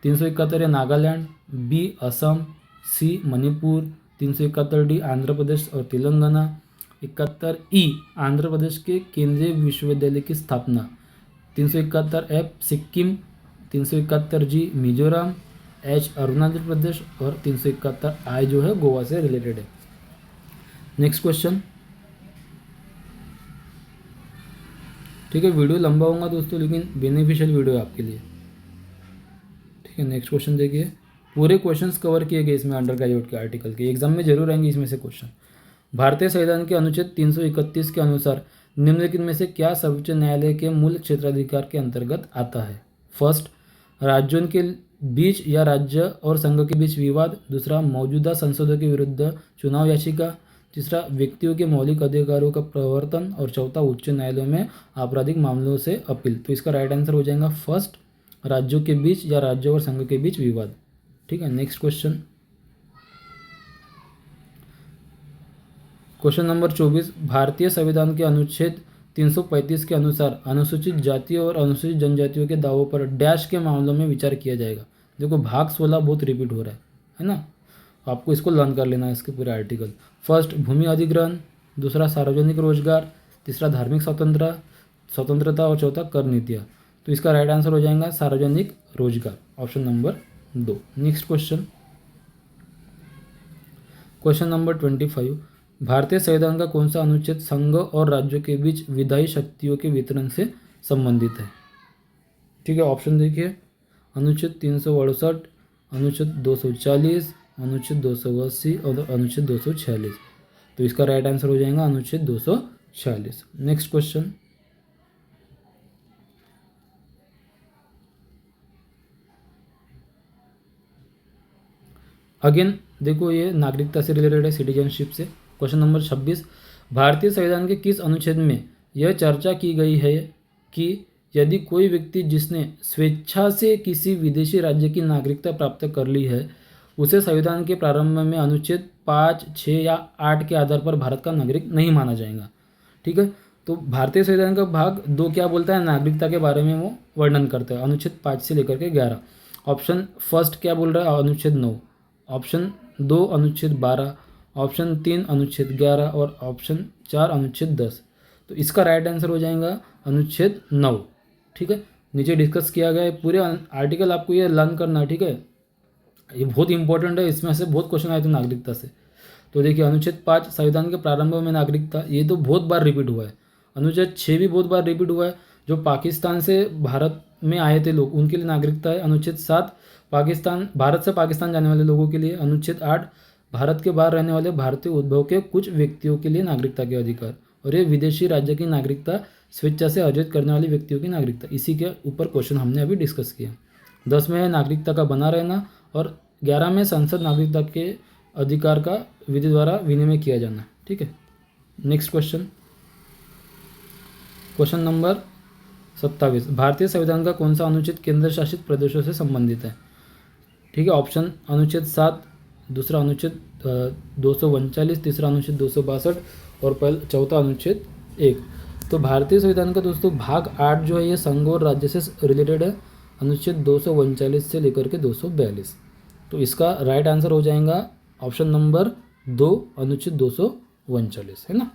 371 है Nagaland, B Assam, C Manipur, 371D Andhra Pradesh और तेलंगाना, 71E आंध्र प्रदेश के केंद्रीय विश्वविद्यालय की स्थापना, 371F Sikkim, 371G Mizoram, H Arunachal Pradesh और 371I जो है गोवा से रिलेटेड है। Next question. ठीक है, वीडियो लंबा होगा दोस्तों, लेकिन बेनिफिशियल वीडियो है आपके लिए। ठीक है, नेक्स्ट क्वेश्चन देखिए, पूरे क्वेश्चंस कवर किए गए इसमें अंडर ग्रेजुएट के आर्टिकल के, एग्जाम में जरूर आएंगे इसमें से क्वेश्चन। भारतीय संविधान के अनुच्छेद 331 के अनुसार निम्नलिखित में से क्या सर्वोच्च न्यायालय के मूल क्षेत्राधिकार के अंतर्गत आता है? फर्स्ट, राज्यों के बीच या राज्य और संघ के बीच विवाद, दूसरा मौजूदा संसदों के विरुद्ध चुनाव याचिका, तीसरा व्यक्तियों के मौलिक अधिकारों का प्रवर्तन और चौथा उच्च न्यायालयों में आपराधिक मामलों से अपील। तो इसका राइट आंसर हो जाएगा फर्स्ट, राज्यों के बीच या राज्यों और संघ के बीच विवाद। ठीक है, नेक्स्ट क्वेश्चन, क्वेश्चन नंबर 24, भारतीय संविधान के अनुच्छेद 335 के अनुसार अनुसूचित जातियों और अनुसूचित जनजातियों के दावों पर डैश के मामलों में विचार किया जाएगा। देखो भाग 16 बहुत रिपीट हो रहा है ना, आपको इसको लर्न कर लेना है, इसके पूरे आर्टिकल। फर्स्ट भूमि अधिग्रहण, दूसरा सार्वजनिक रोजगार, तीसरा धार्मिक स्वतंत्रता और चौथा कर नीतियाँ। तो इसका राइट आंसर हो जाएगा सार्वजनिक रोजगार, option number 2। Next question, question number 25, भारतीय संविधान का कौन सा अनुच्छेद संघ और राज्यों के बीच विधायी शक्तियों के वितरण से संबंधित है? ठीक है, ऑप्शन देखिए, अनुच्छेद 368, अनुच्छेद 240, अनुच्छेद 280 और अनुच्छेद 246। तो इसका राइट आंसर हो जाएगा अनुच्छेद 246। नेक्स्ट क्वेश्चन, अगेन देखो ये नागरिकता से रिलेटेड है, सिटीजनशिप से। क्वेश्चन नंबर 26, भारतीय संविधान के किस अनुच्छेद में यह चर्चा की गई है कि यदि कोई व्यक्ति जिसने स्वेच्छा से किसी विदेशी राज्य की नागरिकता प्राप्त कर ली है, उसे संविधान के प्रारंभ में अनुच्छेद 5, 6 या 8 के आधार पर भारत का नागरिक नहीं माना जाएगा। ठीक है, तो भारतीय संविधान का भाग 2 क्या बोलता है? नागरिकता के बारे में वो वर्णन करता है, अनुच्छेद 5 से लेकर के 11। ऑप्शन फर्स्ट क्या बोल रहा है? अनुच्छेद 9, ऑप्शन 2 अनुच्छेद 12, ऑप्शन 3 अनुच्छेद 11 और ऑप्शन 4 अनुच्छेद 10। तो इसका राइट आंसर हो जाएगा अनुच्छेद 9। ठीक है, नीचे डिस्कस किया गया है, पूरे आर्टिकल आपको ये लर्न करना है। ठीक है, ये बहुत इंपॉर्टेंट है, इसमें से बहुत क्वेश्चन आए थे नागरिकता से। तो देखिए अनुच्छेद 5 संविधान के प्रारंभ में नागरिकता, ये तो बहुत बार रिपीट हुआ है। अनुच्छेद 6 भी बहुत बार रिपीट हुआ है, जो पाकिस्तान से भारत में आए थे लोग उनके लिए नागरिकता है। अनुच्छेद 7 भारत से पाकिस्तान जाने वाले लोगों के लिए। अनुच्छेद 8 भारत के बाहर रहने वाले भारतीय उद्भव के कुछ व्यक्तियों के लिए नागरिकता के अधिकार। और ये विदेशी राज्य की नागरिकता स्वेच्छा से अर्जित करने वाले व्यक्तियों की नागरिकता। इसी के ऊपर क्वेश्चन हमने अभी डिस्कस किया। 10 में है नागरिकता का बना रहना और 11 में संसद नागरिकता के अधिकार का विधि द्वारा विनिमय किया जाना। ठीक है, नेक्स्ट क्वेश्चन, क्वेश्चन नंबर 27, भारतीय संविधान का कौन सा अनुच्छेद केंद्र शासित प्रदेशों से संबंधित है? ठीक है, ऑप्शन अनुच्छेद 7, दूसरा अनुच्छेद 239, तीसरा अनुच्छेद 262 और चौथा अनुच्छेद 1। तो भारतीय संविधान का दोस्तों भाग 8 जो है ये संघ और राज्य से रिलेटेड है। अनुच्छेद 239 से लेकर के 242। तो इसका राइट आंसर हो जाएगा ऑप्शन नंबर 2, अनुच्छेद 239, है ना।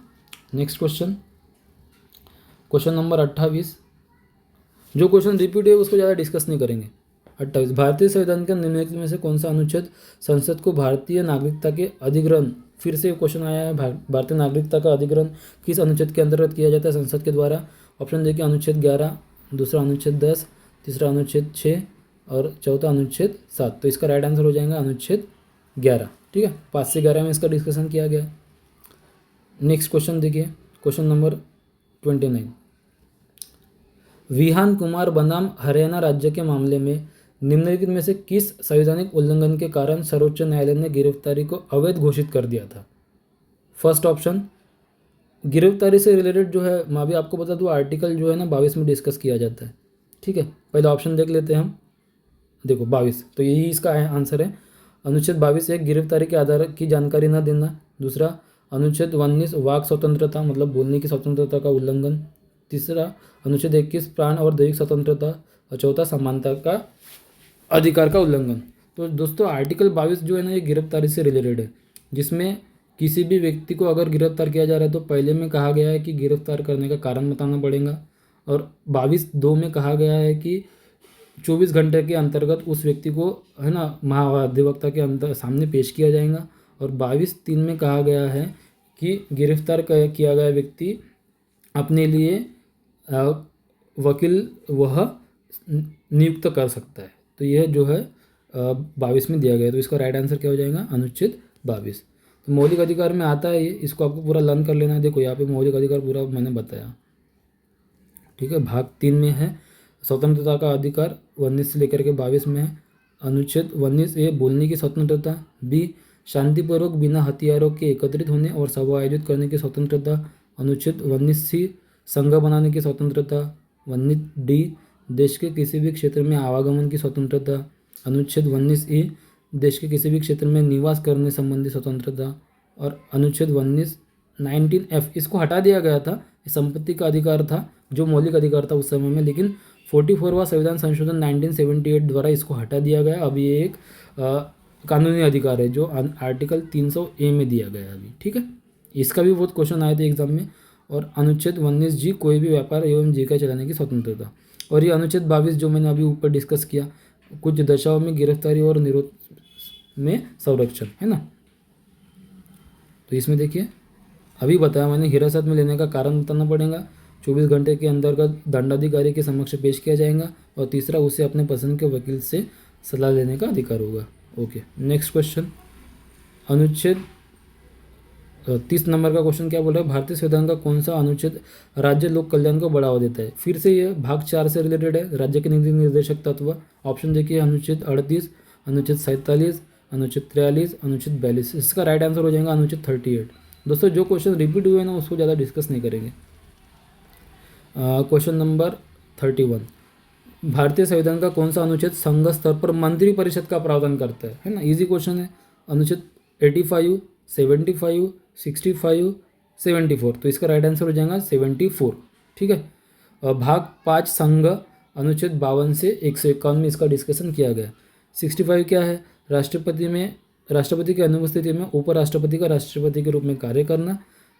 Next question, question number 28। जो क्वेश्चन रिपीट है उसको ज़्यादा डिस्कस नहीं करेंगे। 28, भारतीय संविधान के निम्नलिखित में से कौन सा अनुच्छेद संसद को भारतीय नागरिकता के अधिग्रहण, फिर से क्वेश्चन आया है, भारतीय नागरिकता का अधिग्रहण किस अनुच्छेद के अंतर्गत किया जाता है संसद के द्वारा। ऑप्शन देखिए, अनुच्छेद 11, दूसरा अनुच्छेद 10, तीसरा अनुच्छेद 6 और चौथा अनुच्छेद 7। तो इसका राइट आंसर हो जाएगा अनुच्छेद 11। ठीक है, 5 से 11 में इसका डिस्कशन किया गया। नेक्स्ट क्वेश्चन देखिए, क्वेश्चन नंबर 29। विहान कुमार बनाम हरियाणा राज्य के मामले में निम्नलिखित में से किस संवैधानिक उल्लंघन के कारण सर्वोच्च न्यायालय ने गिरफ्तारी को अवैध घोषित कर दिया था। फर्स्ट ऑप्शन, गिरफ्तारी से रिलेटेड जो है मैं भी आपको बता दूँ, आर्टिकल जो है ना 22 में डिस्कस किया जाता है। ठीक है, पहले ऑप्शन देख लेते हैं हम। देखो 22, तो यही इसका आंसर है। अनुच्छेद 22 एक, गिरफ्तारी के आधार की जानकारी न देना। दूसरा अनुच्छेद 19 वाक स्वतंत्रता मतलब बोलने की स्वतंत्रता का उल्लंघन। तीसरा अनुच्छेद 21 प्राण और दैहिक स्वतंत्रता। और चौथा समानता का अधिकार का उल्लंघन। तो दोस्तों आर्टिकल 22 जो है ना ये गिरफ्तारी से रिलेटेड है, जिसमें किसी भी व्यक्ति को अगर गिरफ्तार किया जा रहा है तो पहले में कहा गया है कि गिरफ्तार करने का कारण बताना पड़ेगा, और 22(2) में कहा गया है कि 24 घंटे के अंतर्गत उस व्यक्ति को है ना महाधिवक्ता के अंदर सामने पेश किया जाएगा। और 22(3) में कहा गया है कि गिरफ्तार किया गया व्यक्ति अपने लिए वकील वह नियुक्त कर सकता है। तो यह जो है 22 में दिया गया है। तो इसका राइट आंसर क्या हो जाएगा, अनुच्छेद 22। तो मौलिक अधिकार में आता है ये, इसको आपको पूरा लर्न कर लेना है। देखो यहाँ पे मौलिक अधिकार पूरा मैंने बताया। ठीक है, भाग 3 में है स्वतंत्रता का अधिकार, 19 से लेकर के 22 में है। अनुच्छेद 19(a) बोलने की स्वतंत्रता। बी, शांतिपूर्वक बिना हथियारों के एकत्रित होने और सभा आयोजित करने की स्वतंत्रता। अनुच्छेद 19(c) संघ बनाने की स्वतंत्रता। 19(d) देश के किसी भी क्षेत्र में आवागमन की स्वतंत्रता। अनुच्छेद 19(e) देश के किसी भी क्षेत्र में निवास करने संबंधी स्वतंत्रता। और अनुच्छेद 19(f) इसको हटा दिया गया था, संपत्ति का अधिकार था जो मौलिक अधिकार था उस समय में, लेकिन 44वां संविधान संशोधन 1978 द्वारा इसको हटा दिया गया। अब ये एक कानूनी अधिकार है जो आर्टिकल 300(a) में दिया गया है अभी। ठीक है, इसका भी बहुत क्वेश्चन आए थे एग्जाम में। और अनुच्छेद 19(g) कोई भी व्यापार एवं जीविका चलाने की स्वतंत्रता। और ये अनुच्छेद 22 जो मैंने अभी ऊपर डिस्कस किया, कुछ दशाओं में गिरफ्तारी और निरोध में संरक्षण, है ना। तो इसमें देखिए अभी बताया मैंने, हिरासत में लेने का कारण बताना पड़ेगा, 24 घंटे के अंतर्गत दंडाधिकारी के समक्ष पेश किया जाएगा, और तीसरा उसे अपने पसंद के वकील से सलाह लेने का अधिकार होगा। ओके, नेक्स्ट क्वेश्चन, अनुच्छेद 30 नंबर का क्वेश्चन क्या बोल रहा है, भारतीय संविधान का कौन सा अनुच्छेद राज्य लोक कल्याण को बढ़ावा देता है। फिर से ये भाग 4 से रिलेटेड है, राज्य के नीति निर्देशक तत्व। ऑप्शन देखिए, अनुच्छेद 38, अनुच्छेद 47, अनुच्छेद 43, अनुच्छेद 42। इसका राइट आंसर हो जाएगा अनुच्छेद 38। दोस्तों जो क्वेश्चन रिपीट हुए ना उसको ज़्यादा डिस्कस नहीं करेंगे। क्वेश्चन नंबर 31, भारतीय संविधान का कौन सा अनुच्छेद संघ स्तर पर मंत्री परिषद का प्रावधान करता है ना। इजी क्वेश्चन है, अनुच्छेद 85, 75, 65, 74। तो इसका राइट आंसर हो जाएगा 74। ठीक है, भाग 5 संघ, अनुच्छेद 52 से 151 में इसका डिस्कशन किया गया। 65 क्या है, राष्ट्रपति की अनुपस्थिति में उपराष्ट्रपति का राष्ट्रपति के रूप में कार्य करना।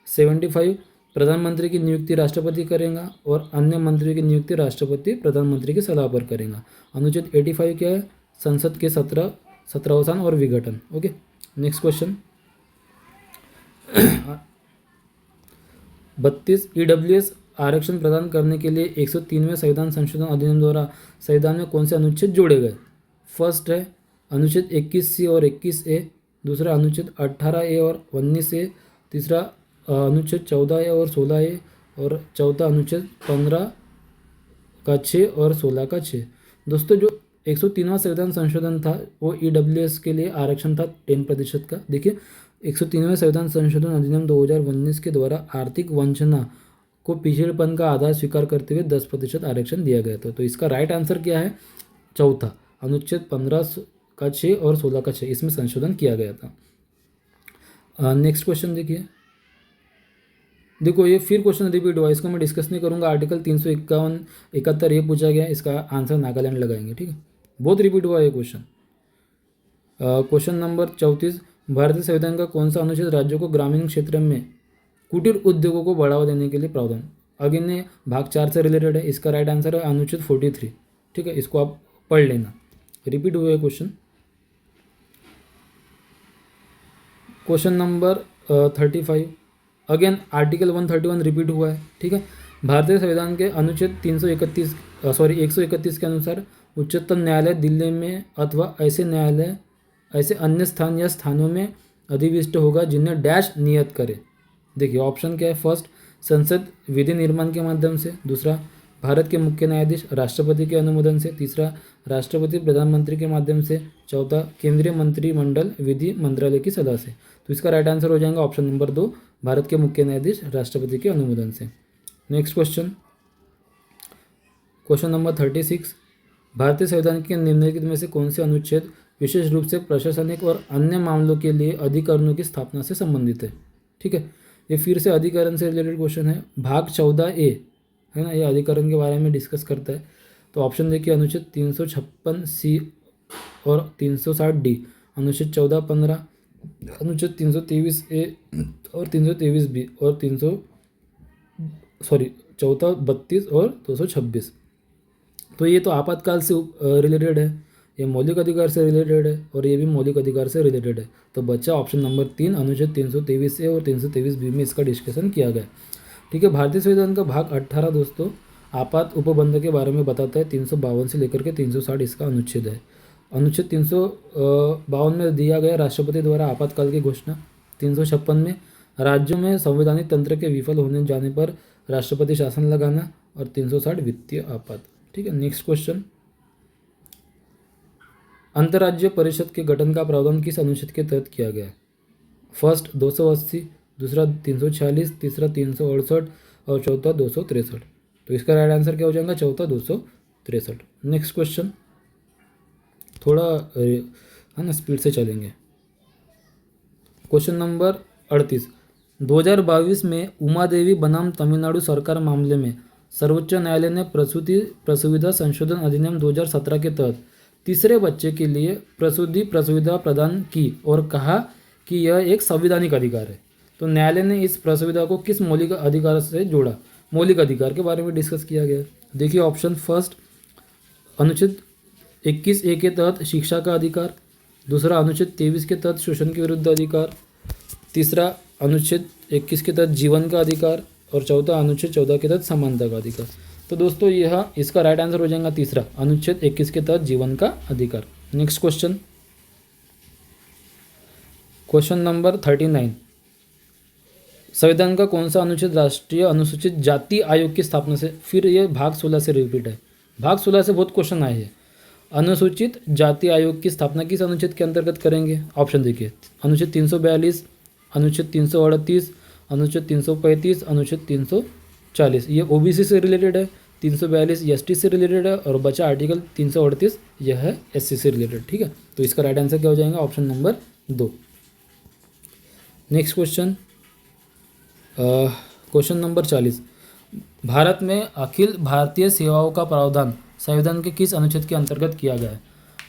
75 प्रधानमंत्री की नियुक्ति राष्ट्रपति करेगा और अन्य मंत्रियों की नियुक्ति राष्ट्रपति प्रधानमंत्री की सलाह पर करेगा। अनुच्छेद 85 क्या है, संसद के सत्रावसान और विघटन। ओके, नेक्स्ट क्वेश्चन 32, EWS आरक्षण प्रदान करने के लिए 103वें संविधान संशोधन अधिनियम द्वारा संविधान में कौन से अनुच्छेद जोड़े गए। फर्स्ट है अनुच्छेद 21C और 21A, दूसरा अनुच्छेद 18A और 19A, तीसरा अनुच्छेद 14A और 16A, और चौथा अनुच्छेद 15 का 6 और 16 का 6। दोस्तों जो 103वां संविधान संशोधन था वो EWS के लिए आरक्षण था 10% का। देखिए 103वें संविधान संशोधन अधिनियम 2019 के द्वारा आर्थिक वंचना को पिछड़ेपन का आधार स्वीकार करते हुए 10% आरक्षण दिया गया था। तो इसका राइट आंसर क्या है, चौथा अनुच्छेद 15 का 6 और 16 का 6, इसमें संशोधन किया गया था। नेक्स्ट क्वेश्चन देखिए, देखो ये फिर क्वेश्चन रिपीट हुआ, इसको मैं डिस्कस नहीं करूंगा। आर्टिकल 351-71 ये पूछा गया, इसका आंसर नागालैंड लगाएंगे, ठीक है। बहुत रिपीट हुआ ये क्वेश्चन। क्वेश्चन नंबर 34, भारतीय संविधान का कौन सा अनुच्छेद राज्यों को ग्रामीण क्षेत्र में कुटीर उद्योगों को बढ़ावा देने के लिए प्रावधान। अगेन ये भाग 4 से रिलेटेड है, इसका राइट आंसर है अनुच्छेद 43, ठीक है। इसको आप पढ़ लेना, रिपीट हुए question. Question number 35, again article 131 repeat हुआ है, ठीक है। भारतीय संविधान के अनुच्छेद 131 के अनुसार उच्चतम न्यायालय दिल्ली में अथवा ऐसे अन्य स्थान या स्थानों में अधिविष्ट होगा जिन्हें डैश नियत करे। देखिए ऑप्शन क्या है, फर्स्ट संसद विधि निर्माण के माध्यम से, दूसरा भारत के मुख्य न्यायाधीश राष्ट्रपति के अनुमोदन से, तीसरा राष्ट्रपति प्रधानमंत्री के माध्यम से, चौथा केंद्रीय मंत्रिमंडल विधि मंत्रालय की सलाह से। तो इसका राइट आंसर हो जाएगा ऑप्शन नंबर 2, भारत के मुख्य न्यायाधीश राष्ट्रपति के अनुमोदन से। नेक्स्ट क्वेश्चन, क्वेश्चन नंबर 36, भारतीय संविधान के निम्नलिखित में से कौन से अनुच्छेद विशेष रूप से प्रशासनिक और अन्य मामलों के लिए अधिकरणों की स्थापना से संबंधित है, ठीक है। ये फिर से अधिकरण से रिलेटेड क्वेश्चन है। भाग 14A है ना, ये अधिकरण के बारे में डिस्कस करता है। तो ऑप्शन देखिए, अनुच्छेद 356C और 360D, अनुच्छेद 14-15, अनुच्छेद 323A और 323B और 32 और 226। तो ये तो आपातकाल से रिलेटेड है, ये मौलिक अधिकार से रिलेटेड है और ये भी मौलिक अधिकार से रिलेटेड है। तो बच्चा ऑप्शन नंबर 3, अनुच्छेद 323A और 323B में इसका डिस्कशन किया गया, ठीक है। भारतीय संविधान का भाग 18 दोस्तों आपात उपबंध के बारे में बताता है। 352 से लेकर के 360 इसका अनुच्छेद है। अनुच्छेद 352 में दिया गया राष्ट्रपति द्वारा आपातकाल की घोषणा। 356 में राज्यों में संवैधानिक तंत्र के विफल होने जाने पर राष्ट्रपति शासन लगाना, और 360 वित्तीय आपात, ठीक है। नेक्स्ट क्वेश्चन, अंतर्राज्यीय परिषद के गठन का प्रावधान किस अनुच्छेद के तहत किया गया है। फर्स्ट 280, दूसरा 346, तीसरा 368 और चौथा 263। तो इसका राइट आंसर क्या हो जाएगा, चौथा 263। नेक्स्ट क्वेश्चन, थोड़ा है ना स्पीड से चलेंगे। क्वेश्चन नंबर 38, 2022 में उमा देवी बनाम तमिलनाडु सरकार मामले में सर्वोच्च न्यायालय ने प्रसूति प्रसुविधा संशोधन अधिनियम 2017 के तहत तीसरे बच्चे के लिए प्रसूति प्रसुविधा प्रदान की और कहा कि यह एक संवैधानिक अधिकार है। तो न्यायालय ने इस प्रसुविधा को किस मौलिक अधिकार से जोड़ा। मौलिक अधिकार के बारे में डिस्कस किया गया। देखिए ऑप्शन, फर्स्ट अनुच्छेद 21A के तहत शिक्षा का अधिकार, दूसरा अनुच्छेद 23 के तहत शोषण के विरुद्ध अधिकार, तीसरा अनुच्छेद 21 के तहत जीवन का अधिकार और चौथा अनुच्छेद 14 के तहत समानता का अधिकार। तो दोस्तों यह इसका राइट आंसर हो जाएगा तीसरा, अनुच्छेद 21 के तहत जीवन का अधिकार। नेक्स्ट क्वेश्चन, क्वेश्चन नंबर 39, संविधान का कौन सा अनुच्छेद राष्ट्रीय अनुसूचित जाति आयोग की स्थापना से, फिर ये भाग 16 से रिपीट है। भाग 16 से बहुत क्वेश्चन आए हैं। अनुसूचित जाति आयोग की स्थापना किस अनुच्छेद के अंतर्गत करेंगे। ऑप्शन देखिए, अनुच्छेद 342, अनुच्छेद 338, अनुच्छेद 335, अनुच्छेद 340। ये ओबीसी से रिलेटेड है, 342 एसटी से रिलेटेड है और बचा आर्टिकल 338 यह है एससी से रिलेटेड, ठीक है। तो इसका राइट आंसर क्या हो जाएगा, option number 2। Next question, question number 40, Bharat में अखिल भारतीय सेवाओं का प्रावधान संविधान के किस अनुच्छेद के अंतर्गत किया गया है।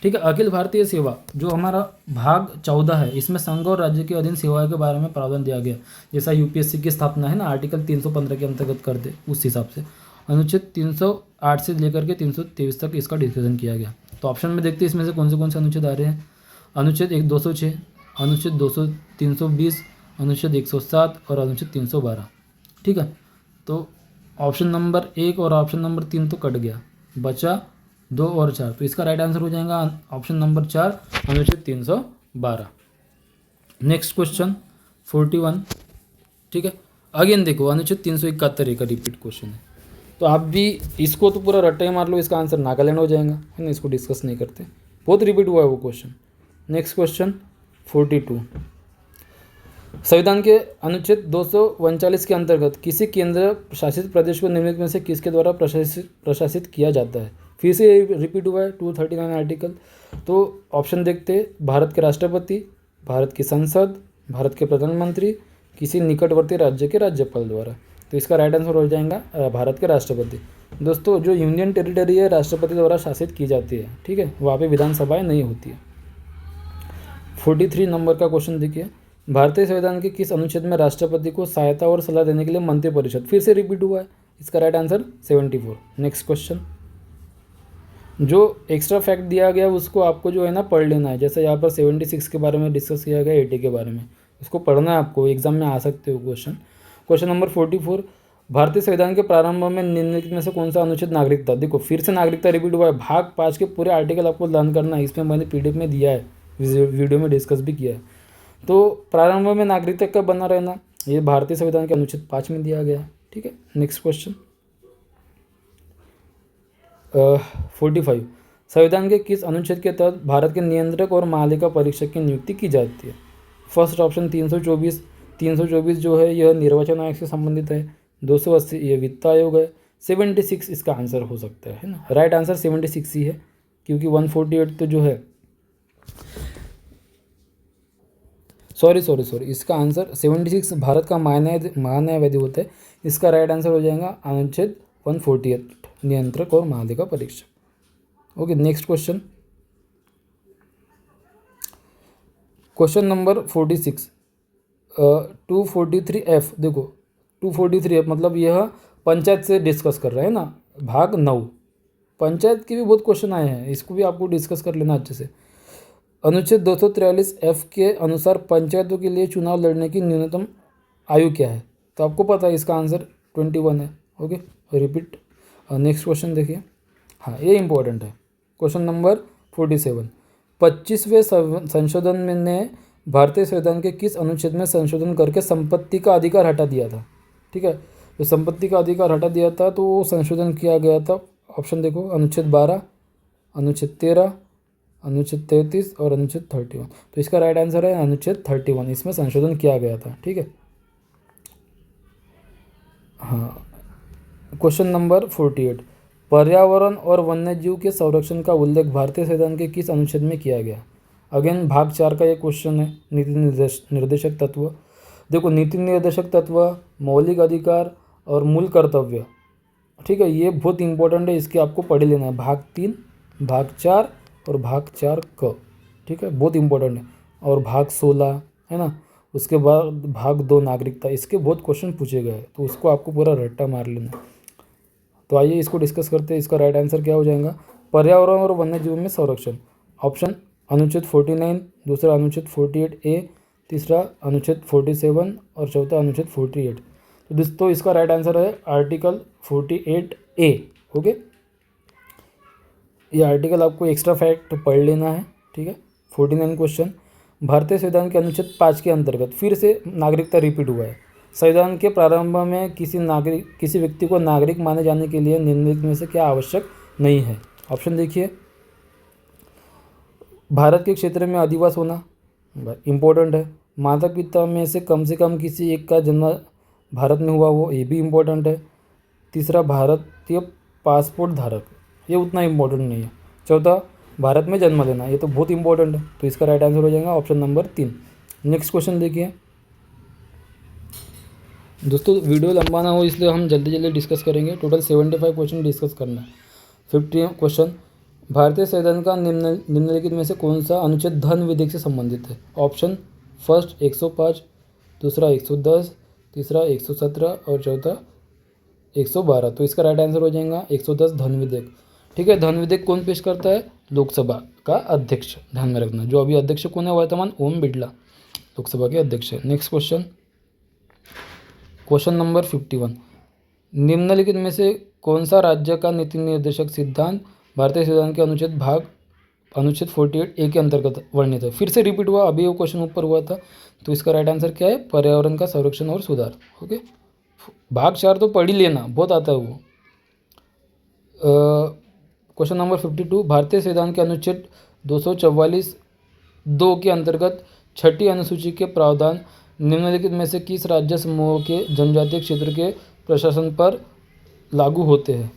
ठीक है, अखिल भारतीय सेवा जो हमारा भाग 14 है, इसमें संघ और राज्य के अधीन सेवाओं के बारे में प्रावधान दिया गया। जैसा यूपीएससी की स्थापना है ना, आर्टिकल 315 के अंतर्गत कर दे, उस हिसाब से अनुच्छेद 308 से लेकर के 323 तक इसका डिस्कशन किया गया। तो ऑप्शन में देखते हैं इसमें से कौन से अनुच्छेद आ रहे हैं। अनुच्छेद 206, अनुच्छेद 320, अनुच्छेद 107 और अनुच्छेद 312। ठीक है, तो ऑप्शन नंबर 1 और ऑप्शन नंबर 3 तो कट गया, बचा 2 और 4। तो इसका राइट आंसर हो जाएगा ऑप्शन नंबर 4, अनुच्छेद 312। Next question 41। ठीक है, अगेन देखो अनुच्छेद 371 का रिपीट क्वेश्चन है, तो आप भी इसको तो पूरा रट्टा मार लो, इसका आंसर नागालैंड हो जाएगा, है ना। इसको डिस्कस नहीं करते, बहुत रिपीट हुआ है वो क्वेश्चन। नेक्स्ट क्वेश्चन 42, संविधान के अनुच्छेद 239 के अंतर्गत किसी केंद्र शासित प्रदेश को निम्नलिखित में से किसके द्वारा प्रशासित किया जाता है। फिर से रिपीट हुआ है 239 आर्टिकल। तो ऑप्शन देखते, भारत के राष्ट्रपति, भारत की संसद, भारत के प्रधानमंत्री किसी निकटवर्ती राज्य के राज्यपाल द्वारा। तो इसका राइट आंसर हो जाएगा भारत के राष्ट्रपति। दोस्तों जो यूनियन टेरिटरी है राष्ट्रपति द्वारा शासित की जाती है, ठीक है, वहाँ पे विधानसभाएं नहीं होती है। 43 नंबर का क्वेश्चन देखिए, भारतीय संविधान के किस अनुच्छेद में राष्ट्रपति को सहायता और सलाह देने के लिए मंत्रिपरिषद, फिर से रिपीट हुआ है, इसका राइट आंसर 74। नेक्स्ट क्वेश्चन, जो एक्स्ट्रा फैक्ट दिया गया उसको आपको जो है ना पढ़ लेना है। जैसे यहाँ पर 76 के बारे में डिस्कस किया गया, 80 के बारे में, उसको पढ़ना है आपको, एग्जाम में आ सकते हो क्वेश्चन। क्वेश्चन नंबर 44, भारतीय संविधान के प्रारंभ में निम्नलिखित में से कौन सा अनुच्छेद नागरिकता, देखो फिर से नागरिकता रिपीट हुआ है, भाग 5 के पूरे आर्टिकल आपको लर्न करना है, इसमें मैंने PDF में दिया है, वीडियो में डिस्कस भी किया है। तो प्रारंभ में नागरिकता कब बना रहना, ये भारतीय संविधान के अनुच्छेद 5 में दिया गया है, ठीक है। नेक्स्ट क्वेश्चन 45, संविधान के किस अनुच्छेद के तहत भारत के नियंत्रक और महालेखा परीक्षक की नियुक्ति की जाती है। फर्स्ट ऑप्शन 324 जो है यह निर्वाचन आयोग से संबंधित है, 280 ये वित्त आयोग है, 76 इसका आंसर हो सकता है ना, राइट आंसर 76 ही है, क्योंकि 148 तो जो है सॉरी इसका आंसर 76 भारत का महान्यायवादी होता है, इसका राइट आंसर हो जाएगा अनुच्छेद 148 नियंत्रक और महालेखा परीक्षक। Okay, next question, question number 46, 243F, देखो 243F मतलब यह पंचायत से डिस्कस कर रहे हैं ना, भाग 9, पंचायत के भी बहुत क्वेश्चन आए हैं, इसको भी आपको डिस्कस कर लेना अच्छे से। अनुच्छेद 243F के अनुसार पंचायतों के लिए चुनाव लड़ने की न्यूनतम आयु क्या है, तो आपको पता है इसका आंसर 21 है। Okay, repeat. नेक्स्ट क्वेश्चन देखिए, हाँ ये इंपॉर्टेंट है, क्वेश्चन नंबर 47, 25वें संशोधन में ने भारतीय संविधान के किस अनुच्छेद में संशोधन करके संपत्ति का अधिकार हटा दिया था, ठीक है, तो संपत्ति का अधिकार हटा दिया था तो वो संशोधन किया गया था। ऑप्शन देखो, अनुच्छेद 12, अनुच्छेद 13, अनुच्छेद 33 और अनुच्छेद 31, तो इसका राइट आंसर है अनुच्छेद 31, इसमें संशोधन किया गया था, ठीक है। हाँ, क्वेश्चन नंबर 48, पर्यावरण और वन्यजीव के संरक्षण का उल्लेख भारतीय संविधान के किस अनुच्छेद में किया गया। अगेन भाग 4 का ये क्वेश्चन है, नीति निर्देशक तत्व। देखो नीति निर्देशक तत्व, मौलिक अधिकार और मूल कर्तव्य, ठीक है, ये बहुत इंपॉर्टेंट है, इसके आपको पढ़ लेना है, भाग 3, भाग 4 और भाग 4 क, ठीक है, बहुत इंपॉर्टेंट है। और भाग 16 है ना, उसके बाद भाग 2 नागरिकता, इसके बहुत क्वेश्चन पूछे गए, तो उसको आपको पूरा रट्टा मार लेना। तो आइए इसको डिस्कस करते हैं, इसका राइट आंसर क्या हो जाएगा, पर्यावरण और वन्यजीव में संरक्षण। ऑप्शन अनुच्छेद 49, दूसरा अनुच्छेद 48A, तीसरा अनुच्छेद 47 और चौथा अनुच्छेद 48। तो दोस्तों इसका राइट आंसर है आर्टिकल 48A। ओके, ये आर्टिकल आपको एक्स्ट्रा फैक्ट पढ़ लेना है, ठीक है। 49 क्वेश्चन, भारतीय संविधान के अनुच्छेद 5 के अंतर्गत फिर से नागरिकता रिपीट हुआ है, संविधान के प्रारंभ में किसी व्यक्ति को नागरिक माने जाने के लिए निम्नलिखित में से क्या आवश्यक नहीं है। ऑप्शन देखिए, भारत के क्षेत्र में अधिवास होना इम्पोर्टेंट है, माता पिता में से कम किसी एक का जन्म भारत में हुआ हो, ये भी इम्पोर्टेंट है, तीसरा भारतीय पासपोर्ट धारक, ये उतना इम्पोर्टेंट नहीं है, चौथा भारत में जन्म लेना, ये तो बहुत इंपॉर्टेंट है, तो इसका राइट आंसर हो जाएगा ऑप्शन नंबर 3। नेक्स्ट क्वेश्चन देखिए दोस्तों, वीडियो लंबा ना हो इसलिए हम जल्दी डिस्कस करेंगे, टोटल 75 क्वेश्चन डिस्कस करना है। 50 क्वेश्चन, भारतीय संविधान का निम्नलिखित में से कौन सा अनुच्छेद धन विधेयक से संबंधित है। ऑप्शन फर्स्ट 105, दूसरा 110, तीसरा 117 और चौथा 112, तो इसका राइट आंसर हो जाएगा 110 धन विधेयक, ठीक है। धन विधेयक कौन पेश करता है, लोकसभा का अध्यक्ष, ध्यान में रखना, जो अभी अध्यक्ष कौन है, वर्तमान ओम बिरला लोकसभा के अध्यक्ष है। नेक्स्ट क्वेश्चन, क्वेश्चन नंबर 51, निम्नलिखित में से कौन सा राज्य का नीति निर्देशक सिद्धांत भारतीय संविधान के अनुच्छेद 48A के अंतर्गत वर्णित है। फिर से रिपीट हुआ, अभी वो क्वेश्चन ऊपर हुआ था, तो इसका राइट आंसर क्या है, पर्यावरण का संरक्षण और सुधार। ओके, भाग 4 तो पढ़ ही लेना, बहुत आता है वो। क्वेश्चन नंबर 52, भारतीय संविधान के अनुच्छेद 244(2) के अंतर्गत छठी अनुसूची के प्रावधान निम्नलिखित में से किस राज्य समूह के जनजातीय क्षेत्र के प्रशासन पर लागू होते हैं।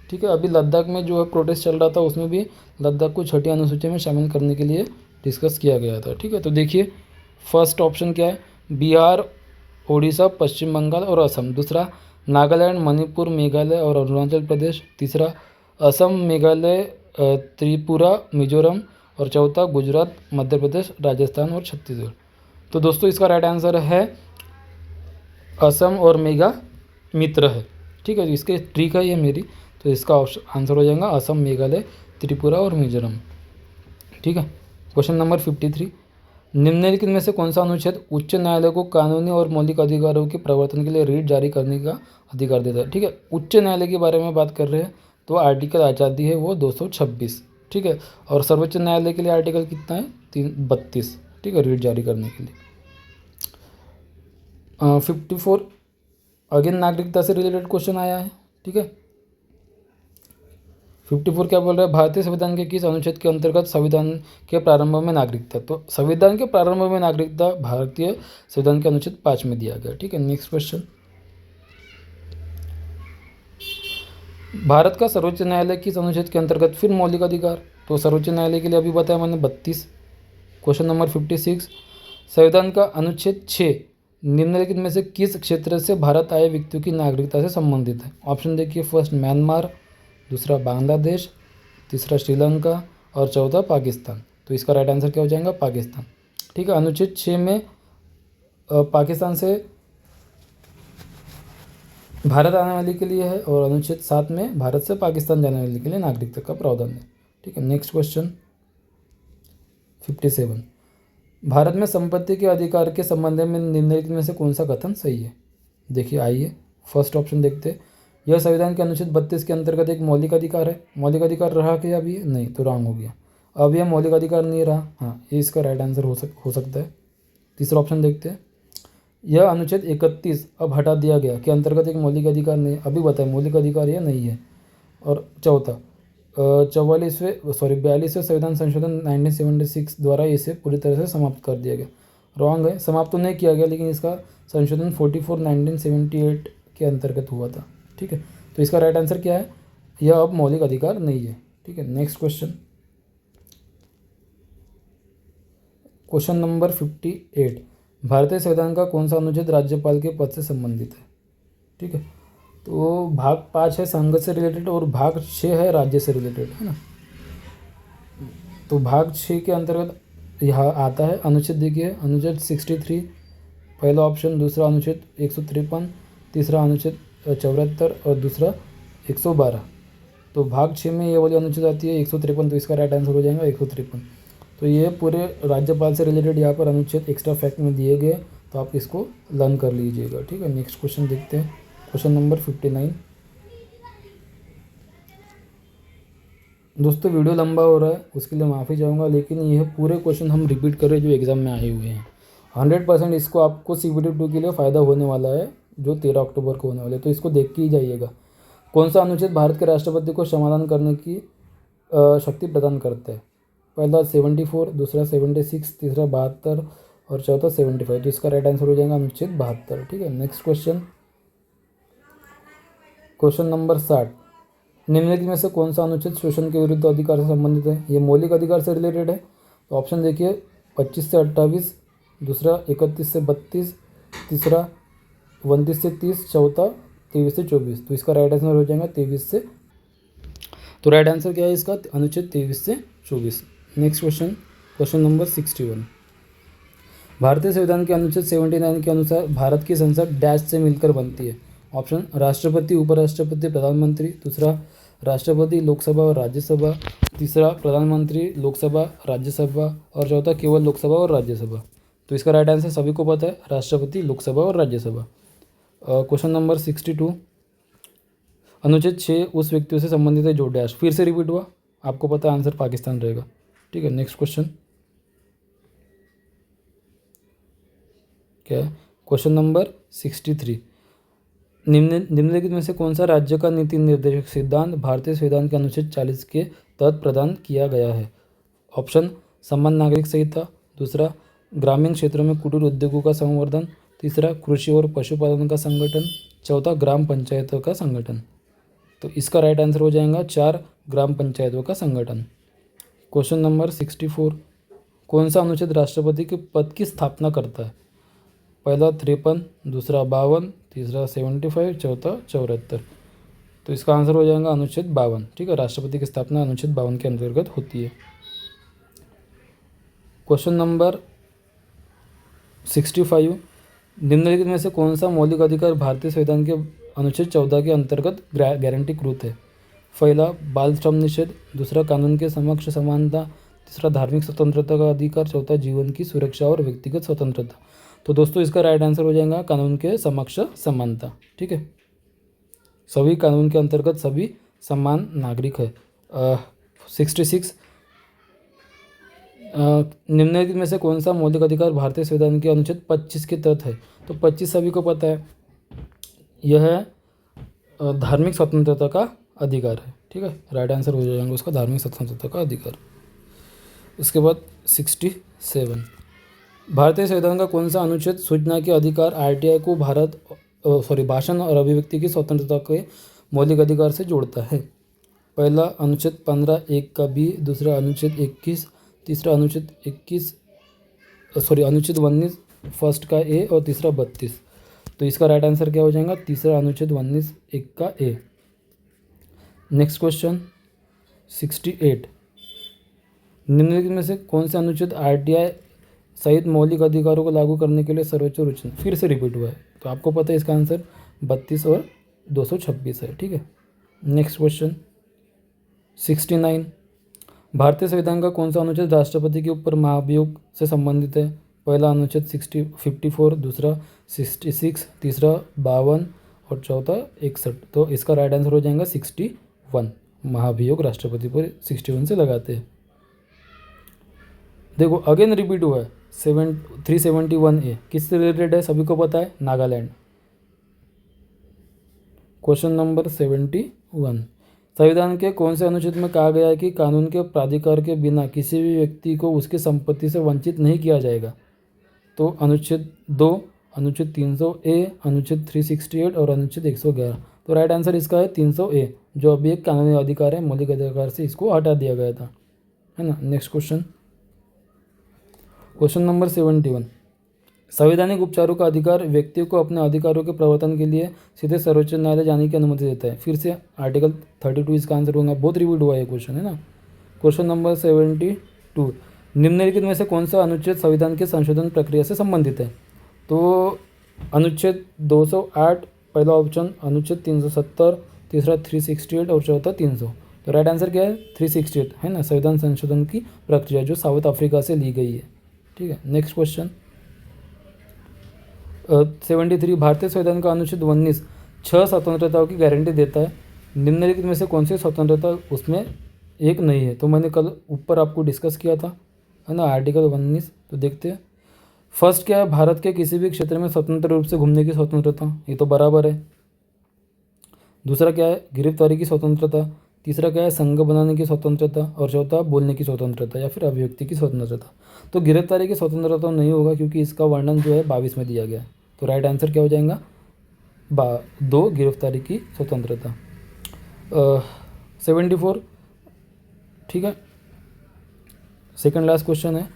ठीक है, अभी लद्दाख में जो है प्रोटेस्ट चल रहा था, उसमें भी लद्दाख को छठी अनुसूची में शामिल करने के लिए डिस्कस किया गया था। ठीक है, तो देखिए फर्स्ट ऑप्शन क्या है, बिहार, ओडिशा, पश्चिम बंगाल और असम। दूसरा नागालैंड, मणिपुर, मेघालय और अरुणाचल प्रदेश। तीसरा असम, मेघालय, त्रिपुरा, मिजोरम। और चौथा गुजरात, मध्य प्रदेश, राजस्थान और छत्तीसगढ़। तो दोस्तों इसका राइट आंसर है असम और मेघा मित्र है। ठीक है, इसके ट्रिक है ये मेरी। तो इसका आंसर हो जाएगा असम, मेघालय, त्रिपुरा और मिजोरम। ठीक है। क्वेश्चन नंबर 53, निम्नलिखित में से कौन सा अनुच्छेद उच्च न्यायालय को कानूनी और मौलिक अधिकारों के प्रवर्तन के लिए रीट जारी करने का अधिकार देता है। ठीक है, उच्च न्यायालय के बारे में बात कर रहे हैं तो आर्टिकल आज़ादी है वो 226। ठीक है, और सर्वोच्च न्यायालय के लिए आर्टिकल कितना है 32। ठीक है, रीट जारी करने के लिए। 54 अगेन नागरिकता से रिलेटेड क्वेश्चन आया है। ठीक है, 54 क्या बोल रहा है, भारतीय संविधान के किस अनुच्छेद के अंतर्गत संविधान के प्रारंभ में नागरिकता। तो संविधान के प्रारंभ में नागरिकता भारतीय संविधान के अनुच्छेद 5 में दिया गया। ठीक है, नेक्स्ट क्वेश्चन, भारत का सर्वोच्च न्यायालय किस अनुच्छेद के अंतर्गत फिर मौलिक अधिकार। तो सर्वोच्च न्यायालय के लिए अभी बताया मैंने 32। क्वेश्चन नंबर 56, संविधान का अनुच्छेद 6 निम्नलिखित में से किस क्षेत्र से भारत आए व्यक्तियों की नागरिकता से संबंधित है। ऑप्शन देखिए, फर्स्ट म्यांमार, दूसरा बांग्लादेश, तीसरा श्रीलंका और चौथा पाकिस्तान। तो इसका राइट आंसर क्या हो जाएगा, पाकिस्तान। ठीक है, अनुच्छेद 6 में पाकिस्तान से भारत आने वाले के लिए है और अनुच्छेद 7 में भारत से पाकिस्तान जाने वाले के लिए नागरिकता का प्रावधान है। ठीक है, नेक्स्ट क्वेश्चन 57, भारत में संपत्ति के अधिकार के संबंध में निम्नलिखित में से कौन सा कथन सही है। देखिए आइए फर्स्ट ऑप्शन देखते हैं, यह संविधान के अनुच्छेद 32 के अंतर्गत एक मौलिक अधिकार है। मौलिक अधिकार रहा क्या अभी, नहीं तो रॉन्ग हो गया। अब यह मौलिक अधिकार नहीं रहा, हाँ ये इसका राइट आंसर हो सकता है। तीसरा ऑप्शन देखते हैं, यह अनुच्छेद 31 अब हटा दिया गया के अंतर्गत एक मौलिक अधिकार नहीं, अभी बताएं मौलिक अधिकार यह नहीं है। और चौथा 42वें संविधान संशोधन 1976 द्वारा इसे पूरी तरह से समाप्त कर दिया गया। रॉन्ग है, समाप्त तो नहीं किया गया लेकिन इसका संशोधन 44 1978 के अंतर्गत हुआ था। ठीक है, तो इसका राइट आंसर क्या है, यह अब मौलिक अधिकार नहीं है। ठीक है, नेक्स्ट क्वेश्चन, क्वेश्चन नंबर 58, भारतीय संविधान का कौन सा अनुच्छेद राज्यपाल के पद से संबंधित है। ठीक है, तो भाग 5 है संघ से रिलेटेड और भाग 6 है राज्य से रिलेटेड, है ना। तो भाग 6 के अंतर्गत यहाँ आता है अनुच्छेद, देखिए अनुच्छेद 63 पहला ऑप्शन, दूसरा अनुच्छेद 153, तीसरा अनुच्छेद 74 और दूसरा 112। तो भाग 6 में ये वाली अनुच्छेद आती है 153, तो इसका राइट आंसर हो जाएगा 153। तो ये पूरे राज्यपाल से रिलेटेड यहाँ पर अनुच्छेद एक्स्ट्रा फैक्ट में दिए गए, तो आप इसको लर्न कर लीजिएगा। ठीक है, नेक्स्ट क्वेश्चन देखते हैं, क्वेश्चन नंबर 59। दोस्तों वीडियो लंबा हो रहा है उसके लिए माफ़ी चाहूँगा, लेकिन यह पूरे क्वेश्चन हम रिपीट कर रहे हैं जो एग्ज़ाम में आए हुए हैं। 100% इसको आपको CBT 2 के लिए फ़ायदा होने वाला है जो 13 अक्टूबर को होने वाले, तो इसको देख के ही जाइएगा। कौन सा अनुच्छेद भारत के राष्ट्रपति को समाधान करने की शक्ति प्रदान करता है। पहला 74, दूसरा 76, तीसरा 72 और चौथा 75। तो इसका राइट आंसर हो जाएगा अनुच्छेद 72। ठीक है, नेक्स्ट क्वेश्चन, क्वेश्चन नंबर 60, निम्नलिखित में से कौन सा अनुच्छेद शोषण के विरुद्ध अधिकार से संबंधित है। ये मौलिक अधिकार से रिलेटेड है। तो ऑप्शन देखिए 25 से 28, दूसरा 31 से 32, तीसरा 29 से 30, चौथा 23 से 24। तो इसका राइट आंसर हो जाएगा 23 से, तो राइट आंसर क्या है इसका, अनुच्छेद 23 से 24। नेक्स्ट क्वेश्चन, क्वेश्चन नंबर 61, भारतीय संविधान के अनुच्छेद 79 के अनुसार भारत की संसद डैश से मिलकर बनती है। ऑप्शन, राष्ट्रपति, उपराष्ट्रपति, प्रधानमंत्री, दूसरा राष्ट्रपति, लोकसभा और राज्यसभा, तीसरा प्रधानमंत्री, लोकसभा, राज्यसभा और चौथा केवल लोकसभा और राज्यसभा। तो इसका राइट आंसर सभी को पता है, राष्ट्रपति, लोकसभा और राज्यसभा। क्वेश्चन नंबर 62, अनुच्छेद 6 उस व्यक्तियों से संबंधित है जो डैश, फिर से रिपीट हुआ, आपको पता है आंसर पाकिस्तान रहेगा। ठीक है, नेक्स्ट क्वेश्चन क्या है, क्वेश्चन नंबर 63, निम्नलिखित में से कौन सा राज्य का नीति निर्देशक सिद्धांत भारतीय संविधान के अनुच्छेद 40 के तहत प्रदान किया गया है। ऑप्शन, समान नागरिक संहिता, दूसरा ग्रामीण क्षेत्रों में कुटीर उद्योगों का संवर्धन, तीसरा कृषि और पशुपालन का संगठन, चौथा ग्राम पंचायतों का संगठन। तो इसका राइट आंसर हो जाएगा 4 ग्राम पंचायतों का संगठन। क्वेश्चन नंबर 64, कौन सा अनुच्छेद राष्ट्रपति के पद की स्थापना करता है। पहला 53, दूसरा 52, तीसरा 75, चौथा 74। तो इसका आंसर हो जाएगा अनुच्छेद 52। ठीक है, राष्ट्रपति की स्थापना अनुच्छेद 52 के अंतर्गत होती है। क्वेश्चन नंबर 65, निम्नलिखित में से कौन सा मौलिक अधिकार भारतीय संविधान के अनुच्छेद 14 के अंतर्गत गारंटीकृत है? पहला बाल श्रम निषेध, दूसरा कानून के समक्ष समानता, तीसरा धार्मिक स्वतंत्रता का अधिकार, चौथा जीवन की सुरक्षा और व्यक्तिगत स्वतंत्रता। तो दोस्तों इसका राइट आंसर हो जाएगा कानून के समक्ष समानता। ठीक है, सभी कानून के अंतर्गत सभी समान नागरिक है। 66, निम्नलिखित में से कौन सा मौलिक अधिकार भारतीय संविधान के अनुच्छेद 25 के तहत है? तो 25 सभी को पता है, यह है धार्मिक स्वतंत्रता का अधिकार है। ठीक है, राइट आंसर हो जाएगा उसका धार्मिक स्वतंत्रता का अधिकार। उसके बाद 67, भारतीय संविधान का कौन सा अनुच्छेद सूचना के अधिकार RTI को भाषण और अभिव्यक्ति की स्वतंत्रता के मौलिक अधिकार से जोड़ता है? पहला अनुच्छेद 15 1 का B, दूसरा अनुच्छेद 21, तीसरा अनुच्छेद 19 फर्स्ट का A और तीसरा 32। तो इसका राइट आंसर क्या हो जाएगा? तीसरा अनुच्छेद 19 1 का A। नेक्स्ट क्वेश्चन 68, निम्नलिखित में से कौन से अनुच्छेद RTI सहित मौलिक अधिकारों को लागू करने के लिए सर्वोच्च रूल? फिर से रिपीट हुआ है, तो आपको पता है इसका आंसर 32 और 226 है। ठीक है, नेक्स्ट क्वेश्चन 69, भारतीय संविधान का कौन सा अनुच्छेद राष्ट्रपति के ऊपर महाभियोग से संबंधित है? पहला अनुच्छेद 54, दूसरा 66, तीसरा 52 और चौथा 61। तो इसका राइट आंसर हो जाएगा 61। महाभियोग राष्ट्रपति पर 61 से लगाते हैं। देखो अगेन रिपीट हुआ है 371A किससे रिलेटेड है? सभी को पता है, नागालैंड। क्वेश्चन नंबर 71, संविधान के कौन से अनुच्छेद में कहा गया है कि कानून के प्राधिकार के बिना किसी भी व्यक्ति को उसकी संपत्ति से वंचित नहीं किया जाएगा? तो अनुच्छेद 2, अनुच्छेद 300A, अनुच्छेद 368 और अनुच्छेद 111। तो राइट आंसर इसका है 300A, जो अभी एक कानूनी अधिकार है, मौलिक अधिकार से इसको हटा दिया गया था, है ना। नेक्स्ट क्वेश्चन, क्वेश्चन नंबर 71, संवैधानिक उपचारों का अधिकार व्यक्ति को अपने अधिकारों के प्रवर्तन के लिए सीधे सर्वोच्च न्यायालय जाने की अनुमति देता है। फिर से आर्टिकल 32 इसका आंसर होगा। बहुत रिपीट हुआ है क्वेश्चन, है ना। क्वेश्चन नंबर 72, निम्नलिखित में से कौन सा अनुच्छेद संविधान के संशोधन प्रक्रिया से संबंधित है? तो अनुच्छेद 208 पहला ऑप्शन, अनुच्छेद 370, तीसरा 368 और चौथा 300। तो राइट आंसर क्या है? 368, है ना, संविधान संशोधन की प्रक्रिया जो साउथ अफ्रीका से ली गई है। ठीक है, नेक्स्ट क्वेश्चन 73, भारतीय संविधान का अनुच्छेद 19 6 स्वतंत्रताओं की गारंटी देता है। निम्नलिखित में से कौन सी स्वतंत्रता उसमें एक नहीं है? तो मैंने कल ऊपर आपको डिस्कस किया था, है ना, आर्टिकल 19। तो देखते हैं, फर्स्ट क्या है? भारत के किसी भी क्षेत्र में स्वतंत्र रूप से घूमने की स्वतंत्रता, ये तो बराबर है। दूसरा क्या है? गिरफ्तारी की स्वतंत्रता। तीसरा क्या है? संघ बनाने की स्वतंत्रता। और चौथा बोलने की स्वतंत्रता या फिर अभिव्यक्ति की स्वतंत्रता। तो गिरफ्तारी की स्वतंत्रता नहीं होगा क्योंकि इसका वर्णन जो है 22 में दिया गया है। तो राइट आंसर क्या हो जाएगा? 2 गिरफ्तारी की स्वतंत्रता। 74, ठीक है, सेकंड लास्ट क्वेश्चन है,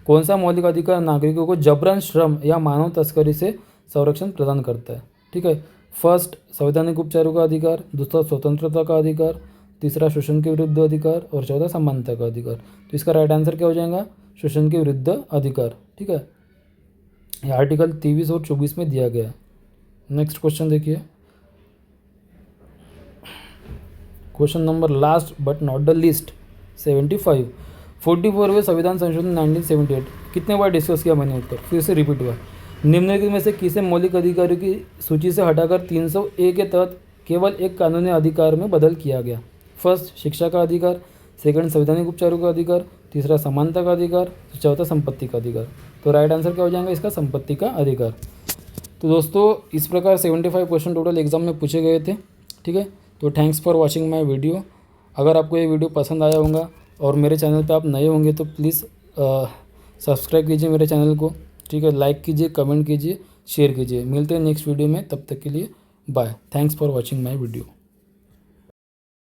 कौन सा मौलिक अधिकार नागरिकों को जबरन श्रम या मानव तस्करी से संरक्षण प्रदान करता है? ठीक है, फर्स्ट संवैधानिक उपचारों का अधिकार, दूसरा स्वतंत्रता का अधिकार, तीसरा शोषण के विरुद्ध अधिकार और चौथा समानता का अधिकार। तो इसका राइट आंसर क्या हो जाएगा? शोषण के विरुद्ध अधिकार। ठीक है, ये आर्टिकल 23 और 24 में दिया गया है। नेक्स्ट क्वेश्चन देखिए, question number last but not the least 75, 44वें संविधान संशोधन 1978 कितने बार डिस्कस किया मैंने ऊपर, फिर से रिपीट हुआ। निम्नलिखित में से किसे मौलिक अधिकारों की सूची से हटाकर 300A के तहत केवल एक कानूनी अधिकार में बदल किया गया? फर्स्ट शिक्षा का अधिकार, सेकंड संवैधानिक उपचारों का अधिकार, तीसरा समानता का अधिकार, चौथा संपत्ति का अधिकार। तो राइट आंसर क्या हो जाएगा इसका? संपत्ति का अधिकार। तो दोस्तों इस प्रकार 75 क्वेश्चन टोटल एग्जाम में पूछे गए थे। ठीक है, तो thanks for watching my video. अगर आपको ये वीडियो पसंद आया होगा और मेरे चैनल पे आप नए होंगे तो प्लीज़ सब्सक्राइब कीजिए मेरे चैनल को। ठीक है, लाइक कीजिए, कमेंट कीजिए, शेयर कीजिए। मिलते हैं नेक्स्ट वीडियो में, तब तक के लिए bye. Thanks for watching my video.